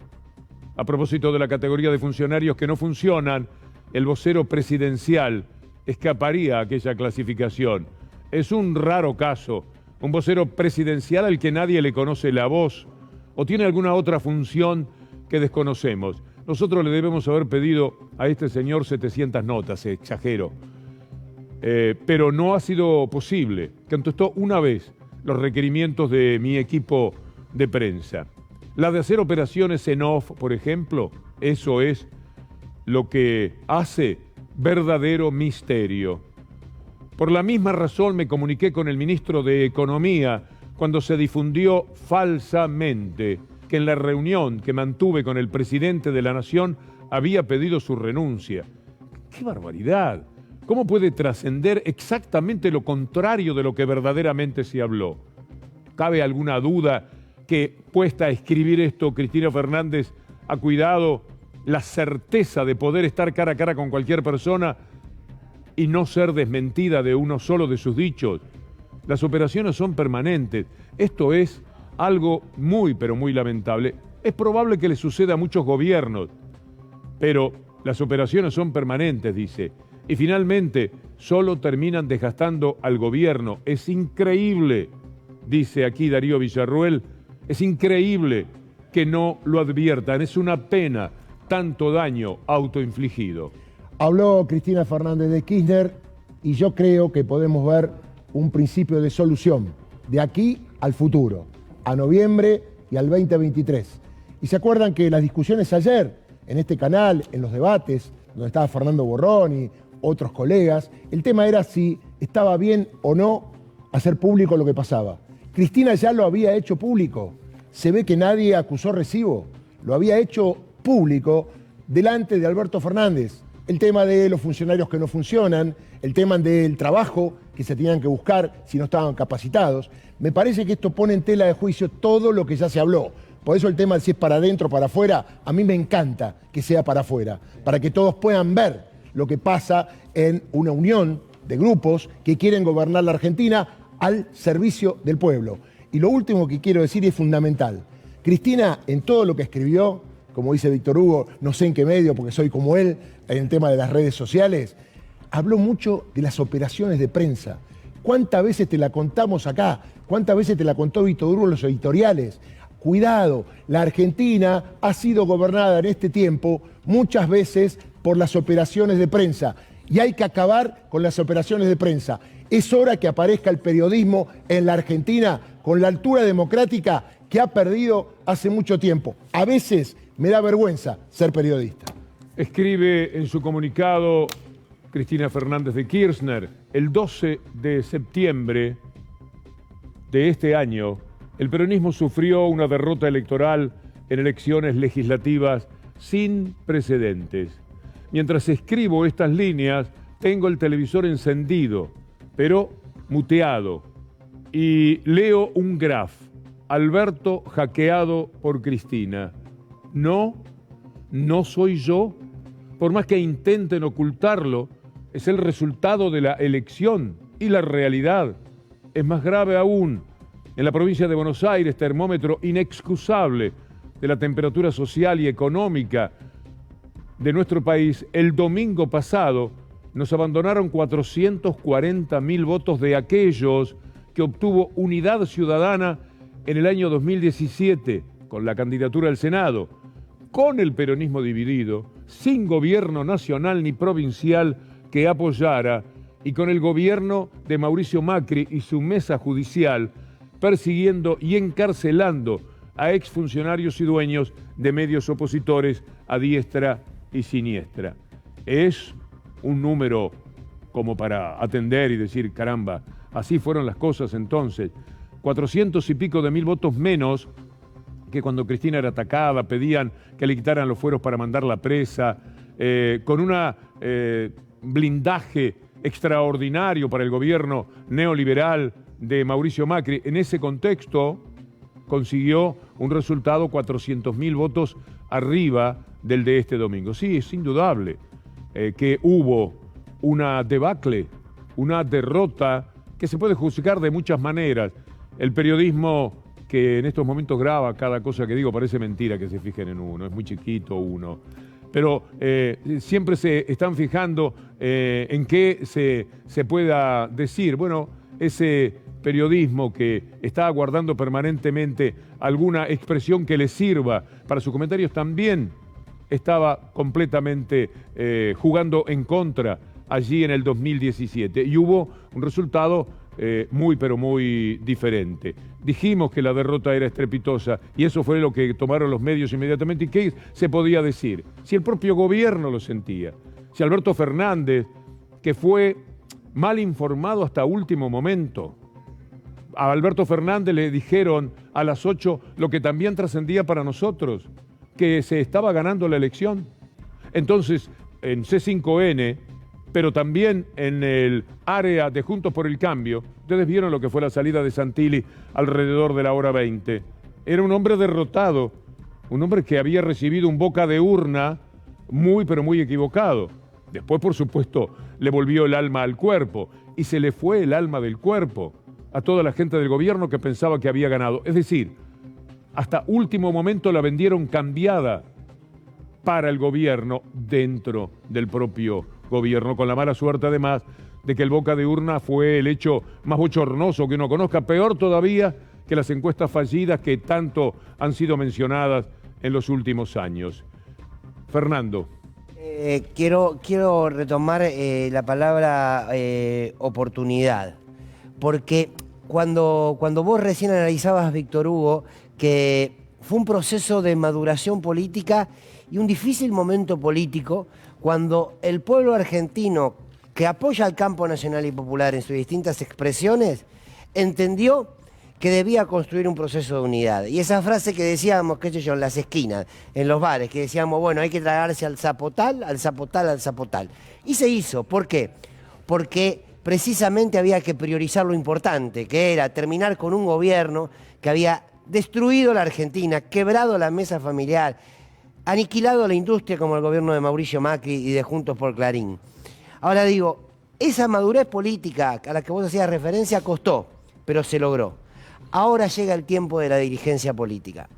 A propósito de la categoría de funcionarios que no funcionan, el vocero presidencial escaparía a aquella clasificación. Es un raro caso, un vocero presidencial al que nadie le conoce la voz o tiene alguna otra función que desconocemos. Nosotros le debemos haber pedido a este señor 700 notas, exagero, pero no ha sido posible. Contestó una vez los requerimientos de mi equipo de prensa. La de hacer operaciones en off, por ejemplo, eso es lo que hace verdadero misterio. Por la misma razón me comuniqué con el ministro de Economía cuando se difundió falsamente que en la reunión que mantuve con el presidente de la Nación había pedido su renuncia. ¡Qué barbaridad! ¿Cómo puede trascender exactamente lo contrario de lo que verdaderamente se habló? ¿Cabe alguna duda que, puesta a escribir esto, Cristina Fernández ha cuidado la certeza de poder estar cara a cara con cualquier persona y no ser desmentida de uno solo de sus dichos? Las operaciones son permanentes. Esto es algo muy, pero muy lamentable. Es probable que le suceda a muchos gobiernos, pero las operaciones son permanentes, dice. Y finalmente, solo terminan desgastando al gobierno. Es increíble, dice aquí Darío Villarruel, es increíble que no lo adviertan. Es una pena tanto daño autoinfligido. Habló Cristina Fernández de Kirchner y yo creo que podemos ver un principio de solución de aquí al futuro, a noviembre y al 2023. Y se acuerdan que las discusiones ayer en este canal, en los debates, donde estaba Fernando Borrón y otros colegas, el tema era si estaba bien o no hacer público lo que pasaba. Cristina ya lo había hecho público. Se ve que nadie acusó recibo. Lo había hecho público delante de Alberto Fernández, el tema de los funcionarios que no funcionan, el tema del trabajo que se tenían que buscar si no estaban capacitados. Me parece que esto pone en tela de juicio todo lo que ya se habló. Por eso el tema de si es para adentro o para afuera, a mí me encanta que sea para afuera, para que todos puedan ver lo que pasa en una unión de grupos que quieren gobernar la Argentina al servicio del pueblo. Y lo último que quiero decir es fundamental. Cristina, en todo lo que escribió, como dice Víctor Hugo, no sé en qué medio, porque soy como él, en el tema de las redes sociales, habló mucho de las operaciones de prensa. ¿Cuántas veces te la contamos acá? ¿Cuántas veces te la contó Víctor Hugo en los editoriales? Cuidado, la Argentina ha sido gobernada en este tiempo muchas veces por las operaciones de prensa. Y hay que acabar con las operaciones de prensa. Es hora que aparezca el periodismo en la Argentina con la altura democrática que ha perdido hace mucho tiempo. A veces me da vergüenza ser periodista. Escribe en su comunicado Cristina Fernández de Kirchner: el 12 de septiembre de este año, el peronismo sufrió una derrota electoral en elecciones legislativas sin precedentes. Mientras escribo estas líneas, tengo el televisor encendido, pero muteado, y leo un graf: Alberto hackeado por Cristina. No soy yo. Por más que intenten ocultarlo, es el resultado de la elección y la realidad. Es más grave aún. En la provincia de Buenos Aires, termómetro inexcusable de la temperatura social y económica de nuestro país, el domingo pasado nos abandonaron 440.000 votos de aquellos que obtuvo Unidad Ciudadana en el año 2017 con la candidatura al Senado, con el peronismo dividido, sin gobierno nacional ni provincial que apoyara, y con el gobierno de Mauricio Macri y su mesa judicial persiguiendo y encarcelando a exfuncionarios y dueños de medios opositores a diestra y siniestra. Es un número como para atender y decir, caramba, así fueron las cosas entonces. 400 y pico de mil votos menos que cuando Cristina era atacada, pedían que le quitaran los fueros para mandarla presa, con un blindaje extraordinario para el gobierno neoliberal de Mauricio Macri. En ese contexto consiguió un resultado 400.000 votos arriba del de este domingo. Sí, es indudable que hubo una debacle, una derrota que se puede juzgar de muchas maneras. El periodismo que en estos momentos graba cada cosa que digo, parece mentira que se fijen en uno, es muy chiquito uno. Pero siempre se están fijando en qué se pueda decir. Bueno, ese periodismo que está aguardando permanentemente alguna expresión que le sirva para sus comentarios también estaba completamente jugando en contra allí en el 2017. Y hubo un resultado muy, pero muy diferente. Dijimos que la derrota era estrepitosa y eso fue lo que tomaron los medios inmediatamente. ¿Y qué se podía decir? Si el propio gobierno lo sentía, si Alberto Fernández, que fue mal informado hasta último momento, a Alberto Fernández le dijeron a las 8 lo que también trascendía para nosotros, que se estaba ganando la elección. Entonces, en C5N, pero también en el área de Juntos por el Cambio, ustedes vieron lo que fue la salida de Santilli alrededor de la hora 20. Era un hombre derrotado, un hombre que había recibido un boca de urna muy, pero muy equivocado. Después, por supuesto, le volvió el alma al cuerpo y se le fue el alma del cuerpo a toda la gente del gobierno que pensaba que había ganado. Es decir, hasta último momento la vendieron cambiada para el gobierno dentro del propio gobierno, con la mala suerte además de que el boca de urna fue el hecho más bochornoso que uno conozca, peor todavía que las encuestas fallidas que tanto han sido mencionadas en los últimos años. Fernando. Quiero retomar la palabra oportunidad, porque cuando vos recién analizabas, Víctor Hugo, que fue un proceso de maduración política y un difícil momento político, cuando el pueblo argentino, que apoya al campo nacional y popular en sus distintas expresiones, entendió que debía construir un proceso de unidad. Y esa frase que decíamos, qué sé yo, en las esquinas, en los bares, que decíamos, bueno, hay que tragarse al zapotal, al zapotal, al zapotal. Y se hizo. ¿Por qué? Porque precisamente había que priorizar lo importante, que era terminar con un gobierno que había destruido la Argentina, quebrado la mesa familiar, aniquilado la industria como el gobierno de Mauricio Macri y de Juntos por Clarín. Ahora digo, esa madurez política a la que vos hacías referencia costó, pero se logró. Ahora llega el tiempo de la dirigencia política.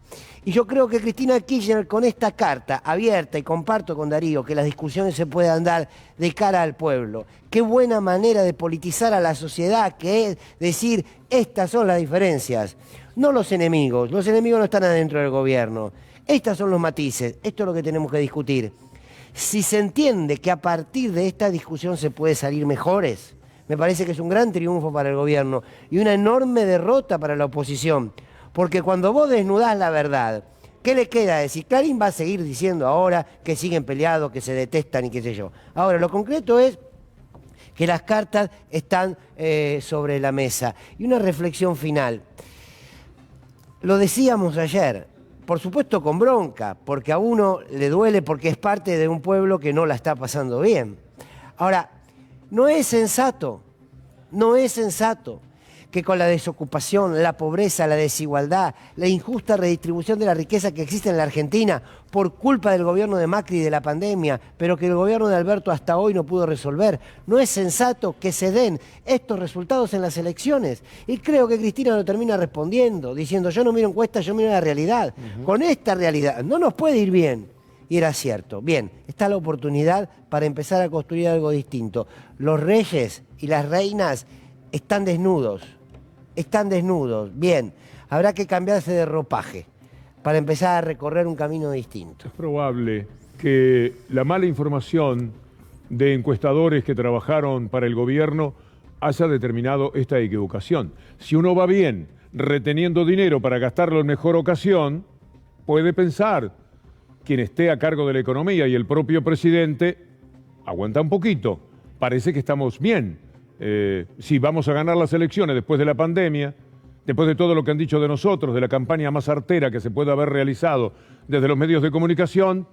Y yo creo que Cristina Kirchner, con esta carta abierta, y comparto con Darío que las discusiones se puedan dar de cara al pueblo, qué buena manera de politizar a la sociedad, que es decir, estas son las diferencias. No los enemigos no están adentro del gobierno. Estos son los matices, esto es lo que tenemos que discutir. Si se entiende que a partir de esta discusión se puede salir mejores, me parece que es un gran triunfo para el gobierno y una enorme derrota para la oposición. Porque cuando vos desnudás la verdad, ¿qué le queda decir? Clarín va a seguir diciendo ahora que siguen peleados, que se detestan y qué sé yo. Ahora, lo concreto es que las cartas están sobre la mesa. Y una reflexión final. Lo decíamos ayer, por supuesto con bronca, porque a uno le duele porque es parte de un pueblo que no la está pasando bien. Ahora, no es sensato que con la desocupación, la pobreza, la desigualdad, la injusta redistribución de la riqueza que existe en la Argentina por culpa del gobierno de Macri y de la pandemia, pero que el gobierno de Alberto hasta hoy no pudo resolver, no es sensato que se den estos resultados en las elecciones. Y creo que Cristina lo termina respondiendo, diciendo yo no miro encuestas, yo miro la realidad. Con esta realidad no nos puede ir bien. Y era cierto. Bien, está la oportunidad para empezar a construir algo distinto. Los reyes y las reinas están desnudos. Bien, habrá que cambiarse de ropaje para empezar a recorrer un camino distinto. Es probable que la mala información de encuestadores que trabajaron para el gobierno haya determinado esta equivocación. Si uno va bien reteniendo dinero para gastarlo en mejor ocasión, puede pensar quien esté a cargo de la economía y el propio presidente, aguanta un poquito, parece que estamos bien. Si vamos a ganar las elecciones después de la pandemia, después de todo lo que han dicho de nosotros, de la campaña más artera que se puede haber realizado desde los medios de comunicación,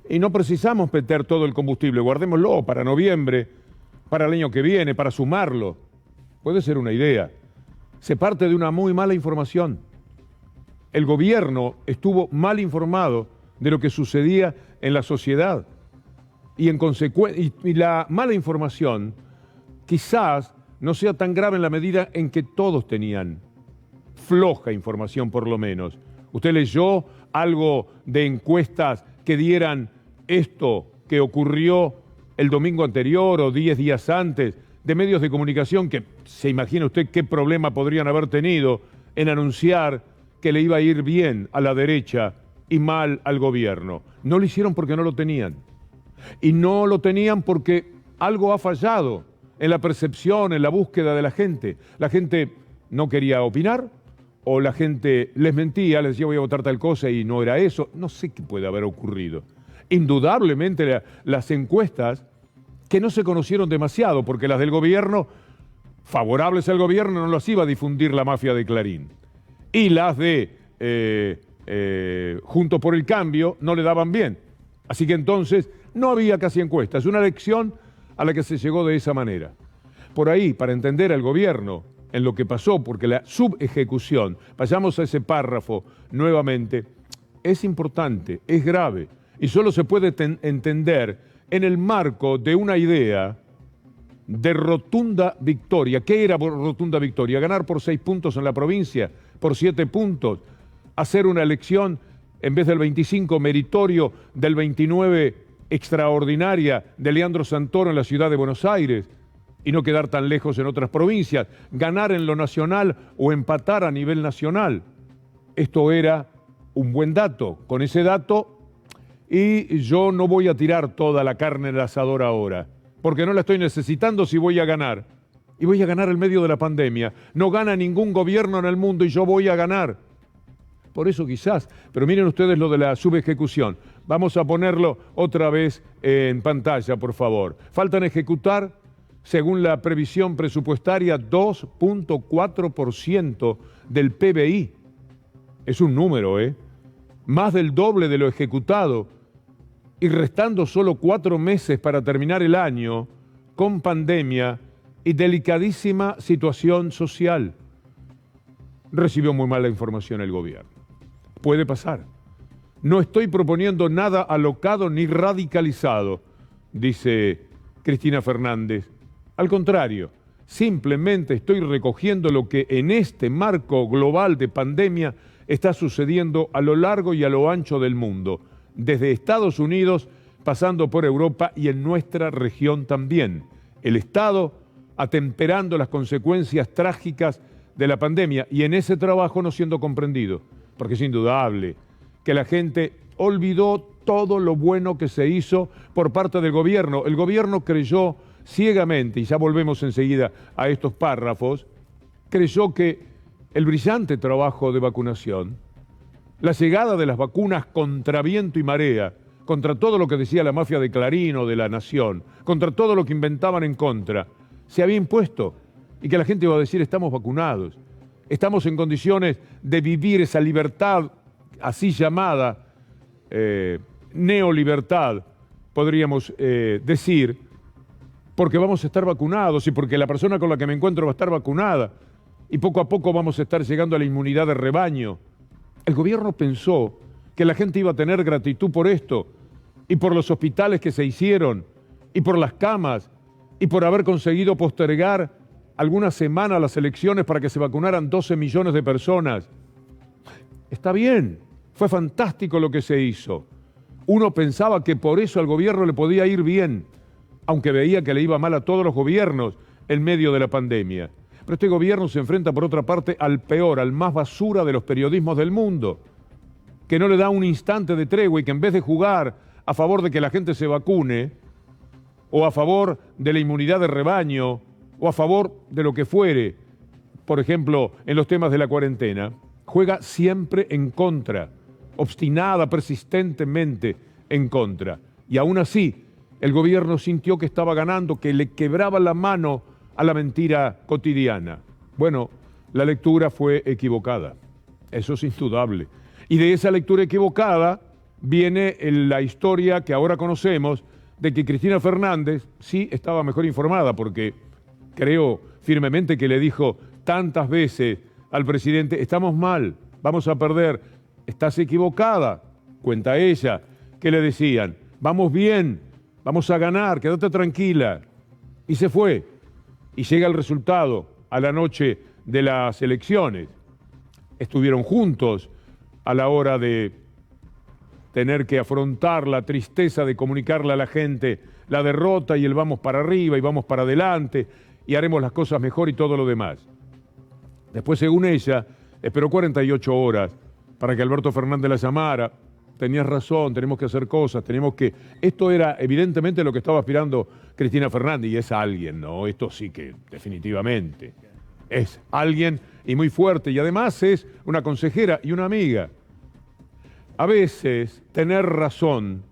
y no precisamos meter todo el combustible, guardémoslo para noviembre, para el año que viene, para sumarlo. Puede ser una idea. Se parte de una muy mala información. El gobierno estuvo mal informado de lo que sucedía en la sociedad. Y la mala información quizás no sea tan grave en la medida en que todos tenían floja información, por lo menos. ¿Usted leyó algo de encuestas que dieran esto que ocurrió el domingo anterior o 10 días antes, de medios de comunicación que se imagina usted qué problema podrían haber tenido en anunciar que le iba a ir bien a la derecha y mal al gobierno? No lo hicieron porque no lo tenían. Y no lo tenían porque algo ha fallado en la percepción, en la búsqueda de la gente. La gente no quería opinar, o la gente les mentía, les decía voy a votar tal cosa y no era eso. No sé qué puede haber ocurrido. Indudablemente las encuestas que no se conocieron demasiado, porque las del gobierno, favorables al gobierno, no las iba a difundir la mafia de Clarín. Y las de Juntos por el Cambio no le daban bien. Así que entonces no había casi encuestas. Una elección a la que se llegó de esa manera. Por ahí, para entender al gobierno en lo que pasó, porque la subejecución, vayamos a ese párrafo nuevamente, es importante, es grave, y solo se puede entender en el marco de una idea de rotunda victoria. ¿Qué era rotunda victoria? Ganar por 6 puntos en la provincia, por 7 puntos, hacer una elección en vez del 25 meritorio, del 29 extraordinaria de Leandro Santoro en la ciudad de Buenos Aires, y no quedar tan lejos en otras provincias, ganar en lo nacional o empatar a nivel nacional. Esto era un buen dato. Con ese dato, y yo no voy a tirar toda la carne en el asador ahora, porque no la estoy necesitando si voy a ganar. Y voy a ganar en medio de la pandemia. No gana ningún gobierno en el mundo y yo voy a ganar. Por eso quizás, pero miren ustedes lo de la subejecución. Vamos a ponerlo otra vez en pantalla, por favor. Faltan ejecutar, según la previsión presupuestaria, 2.4% del PBI. Es un número, más del doble de lo ejecutado, y restando solo 4 meses para terminar el año, con pandemia y delicadísima situación social. Recibió muy mala información el gobierno. Puede pasar. No estoy proponiendo nada alocado ni radicalizado, dice Cristina Fernández. Al contrario, simplemente estoy recogiendo lo que en este marco global de pandemia está sucediendo a lo largo y a lo ancho del mundo, desde Estados Unidos, pasando por Europa y en nuestra región también. El Estado atemperando las consecuencias trágicas de la pandemia y en ese trabajo no siendo comprendido, porque es indudable que la gente olvidó todo lo bueno que se hizo por parte del gobierno. El gobierno creyó ciegamente, y ya volvemos enseguida a estos párrafos, creyó que el brillante trabajo de vacunación, la llegada de las vacunas contra viento y marea, contra todo lo que decía la mafia de Clarín o de La Nación, contra todo lo que inventaban en contra, se había impuesto y que la gente iba a decir: estamos vacunados, estamos en condiciones de vivir esa libertad así llamada neolibertad, podríamos decir, porque vamos a estar vacunados y porque la persona con la que me encuentro va a estar vacunada y poco a poco vamos a estar llegando a la inmunidad de rebaño. El gobierno pensó que la gente iba a tener gratitud por esto y por los hospitales que se hicieron y por las camas y por haber conseguido postergar algunas semanas las elecciones para que se vacunaran 12 millones de personas. Está bien, fue fantástico lo que se hizo. Uno pensaba que por eso al gobierno le podía ir bien, aunque veía que le iba mal a todos los gobiernos en medio de la pandemia. Pero este gobierno se enfrenta, por otra parte, al peor, al más basura de los periodismos del mundo, que no le da un instante de tregua y que en vez de jugar a favor de que la gente se vacune, o a favor de la inmunidad de rebaño, o a favor de lo que fuere, por ejemplo, en los temas de la cuarentena, juega siempre en contra, obstinada, persistentemente en contra. Y aún así, el gobierno sintió que estaba ganando, que le quebraba la mano a la mentira cotidiana. Bueno, la lectura fue equivocada, eso es indudable. Y de esa lectura equivocada viene la historia que ahora conocemos de que Cristina Fernández sí estaba mejor informada, porque creo firmemente que le dijo tantas veces al presidente: estamos mal, vamos a perder. Estás equivocada, cuenta ella, que le decían: vamos bien, vamos a ganar, quédate tranquila. Y se fue. Y llega el resultado a la noche de las elecciones. Estuvieron juntos a la hora de tener que afrontar la tristeza de comunicarle a la gente la derrota y el vamos para arriba y vamos para adelante y haremos las cosas mejor y todo lo demás. Después, según ella, esperó 48 horas para que Alberto Fernández la llamara. Tenías razón, tenemos que hacer cosas, tenemos que... Esto era evidentemente lo que estaba aspirando Cristina Fernández, y es alguien, ¿no? Esto sí que definitivamente es alguien y muy fuerte, y además es una consejera y una amiga. A veces tener razón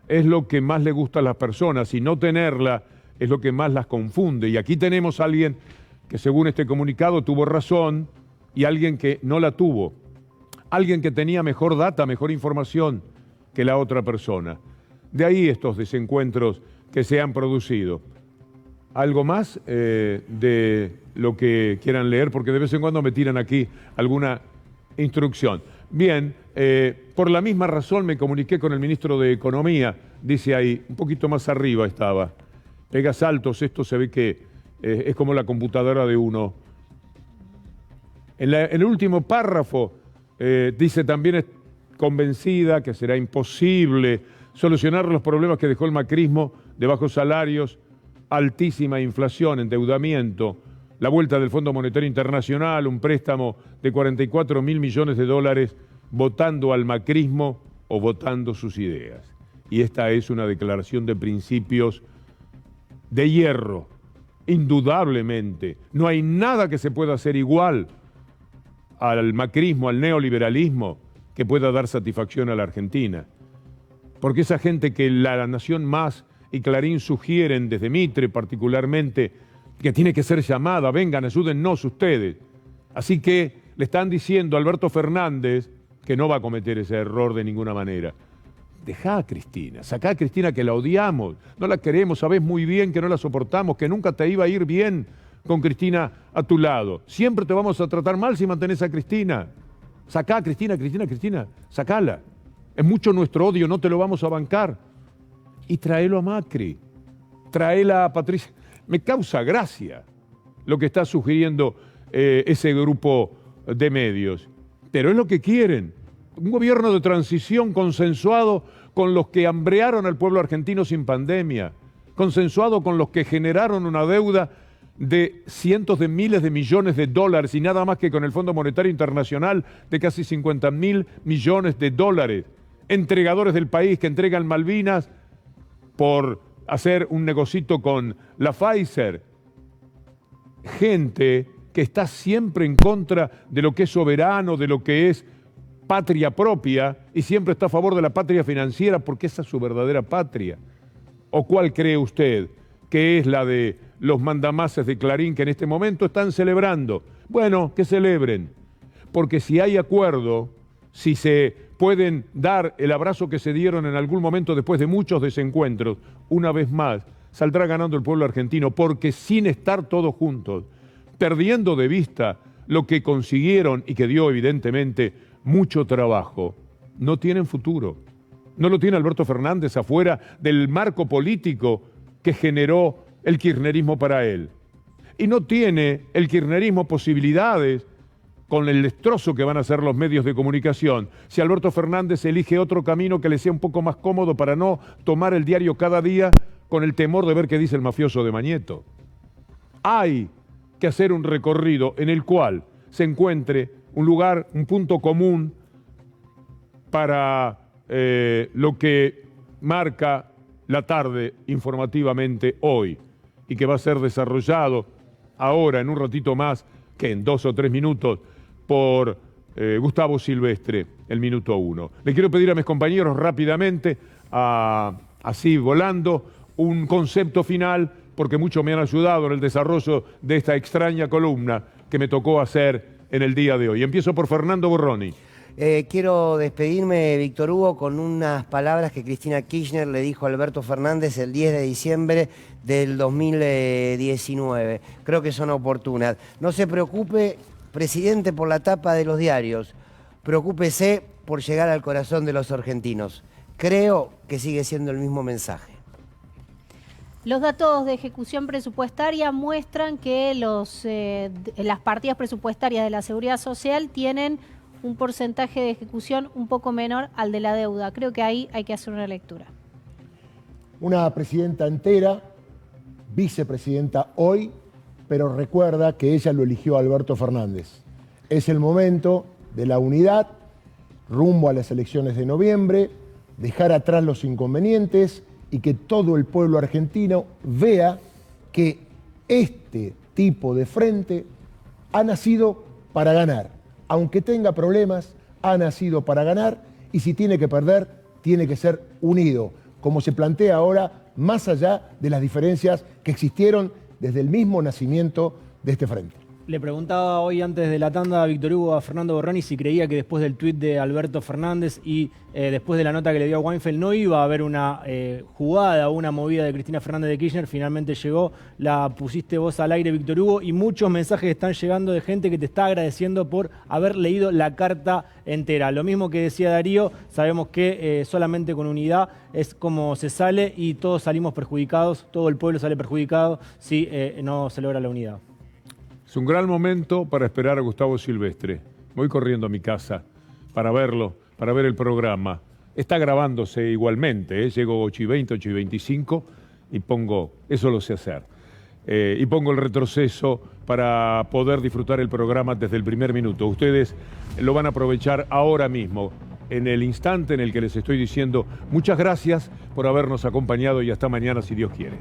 es lo que más le gusta a las personas y no tenerla es lo que más las confunde. Y aquí tenemos a alguien que, según este comunicado, tuvo razón y alguien que no la tuvo. Alguien que tenía mejor data, mejor información que la otra persona. De ahí estos desencuentros que se han producido. ¿Algo más de lo que quieran leer? Porque de vez en cuando me tiran aquí alguna instrucción. Bien, por la misma razón me comuniqué con el ministro de Economía, dice ahí, un poquito más arriba estaba. Pega saltos, esto se ve que es como la computadora de uno. En el último párrafo dice también: es convencida que será imposible solucionar los problemas que dejó el macrismo de bajos salarios, altísima inflación, endeudamiento, la vuelta del Fondo Monetario Internacional, un préstamo de 44.000 millones de dólares, votando al macrismo o votando sus ideas. Y esta es una declaración de principios de hierro, indudablemente. No hay nada que se pueda hacer igual al macrismo, al neoliberalismo, que pueda dar satisfacción a la Argentina. Porque esa gente que La Nación Más y Clarín sugieren, desde Mitre particularmente, que tiene que ser llamada: vengan, ayúdennos ustedes. Así que le están diciendo a Alberto Fernández que no va a cometer ese error de ninguna manera. Dejá a Cristina, sacá a Cristina, que la odiamos, no la queremos, sabés muy bien que no la soportamos, que nunca te iba a ir bien con Cristina a tu lado. Siempre te vamos a tratar mal si mantenés a Cristina. Sacá a Cristina, sacala. Es mucho nuestro odio, no te lo vamos a bancar. Y traelo a Macri, traela a Patricia. Me causa gracia lo que está sugiriendo ese grupo de medios, pero es lo que quieren. Un gobierno de transición consensuado con los que hambrearon al pueblo argentino sin pandemia, consensuado con los que generaron una deuda de cientos de miles de millones de dólares y nada más que con el Fondo Monetario Internacional de casi 50.000 millones de dólares. Entregadores del país que entregan Malvinas por hacer un negocito con la Pfizer. Gente que está siempre en contra de lo que es soberano, de lo que es patria propia, y siempre está a favor de la patria financiera porque esa es su verdadera patria. ¿O cuál cree usted que es la de los mandamases de Clarín que en este momento están celebrando? Bueno, que celebren, porque si hay acuerdo, si se pueden dar el abrazo que se dieron en algún momento después de muchos desencuentros, una vez más, saldrá ganando el pueblo argentino, porque sin estar todos juntos, perdiendo de vista lo que consiguieron y que dio evidentemente mucho trabajo, no tienen futuro. No lo tiene Alberto Fernández afuera del marco político que generó el kirchnerismo para él. Y no tiene el kirchnerismo posibilidades con el destrozo que van a hacer los medios de comunicación si Alberto Fernández elige otro camino que le sea un poco más cómodo para no tomar el diario cada día con el temor de ver qué dice el mafioso de Mañeto. Hay que hacer un recorrido en el cual se encuentre un lugar, un punto común para lo que marca la tarde informativamente hoy y que va a ser desarrollado ahora en un ratito más, que en 2 o 3 minutos, por Gustavo Silvestre, el minuto 1. Le quiero pedir a mis compañeros rápidamente, así volando, un concepto final, porque muchos me han ayudado en el desarrollo de esta extraña columna que me tocó hacer en el día de hoy. Empiezo por Fernando Borroni. Quiero despedirme, Víctor Hugo, con unas palabras que Cristina Kirchner le dijo a Alberto Fernández el 10 de diciembre del 2019. Creo que son oportunas. No se preocupe, presidente, por la tapa de los diarios. Preocúpese por llegar al corazón de los argentinos. Creo que sigue siendo el mismo mensaje. Los datos de ejecución presupuestaria muestran que las partidas presupuestarias de la Seguridad Social tienen un porcentaje de ejecución un poco menor al de la deuda. Creo que ahí hay que hacer una lectura. Una presidenta entera, vicepresidenta hoy, pero recuerda que ella lo eligió a Alberto Fernández. Es el momento de la unidad, rumbo a las elecciones de noviembre, dejar atrás los inconvenientes y que todo el pueblo argentino vea que este tipo de frente ha nacido para ganar. Aunque tenga problemas, ha nacido para ganar y si tiene que perder, tiene que ser unido, como se plantea ahora, más allá de las diferencias que existieron desde el mismo nacimiento de este frente. Le preguntaba hoy antes de la tanda a Víctor Hugo, a Fernando Borroni, si creía que después del tuit de Alberto Fernández y después de la nota que le dio a Weinfeld no iba a haber una jugada o una movida de Cristina Fernández de Kirchner. Finalmente llegó, la pusiste vos al aire, Víctor Hugo, y muchos mensajes están llegando de gente que te está agradeciendo por haber leído la carta entera. Lo mismo que decía Darío, sabemos que solamente con unidad es como se sale y todos salimos perjudicados, todo el pueblo sale perjudicado si no se logra la unidad. Es un gran momento para esperar a Gustavo Silvestre. Voy corriendo a mi casa para verlo, para ver el programa. Está grabándose igualmente, Llego 8:20, 8:25 y pongo, eso lo sé hacer. Y pongo el retroceso para poder disfrutar el programa desde el primer minuto. Ustedes lo van a aprovechar ahora mismo, en el instante en el que les estoy diciendo muchas gracias por habernos acompañado y hasta mañana si Dios quiere.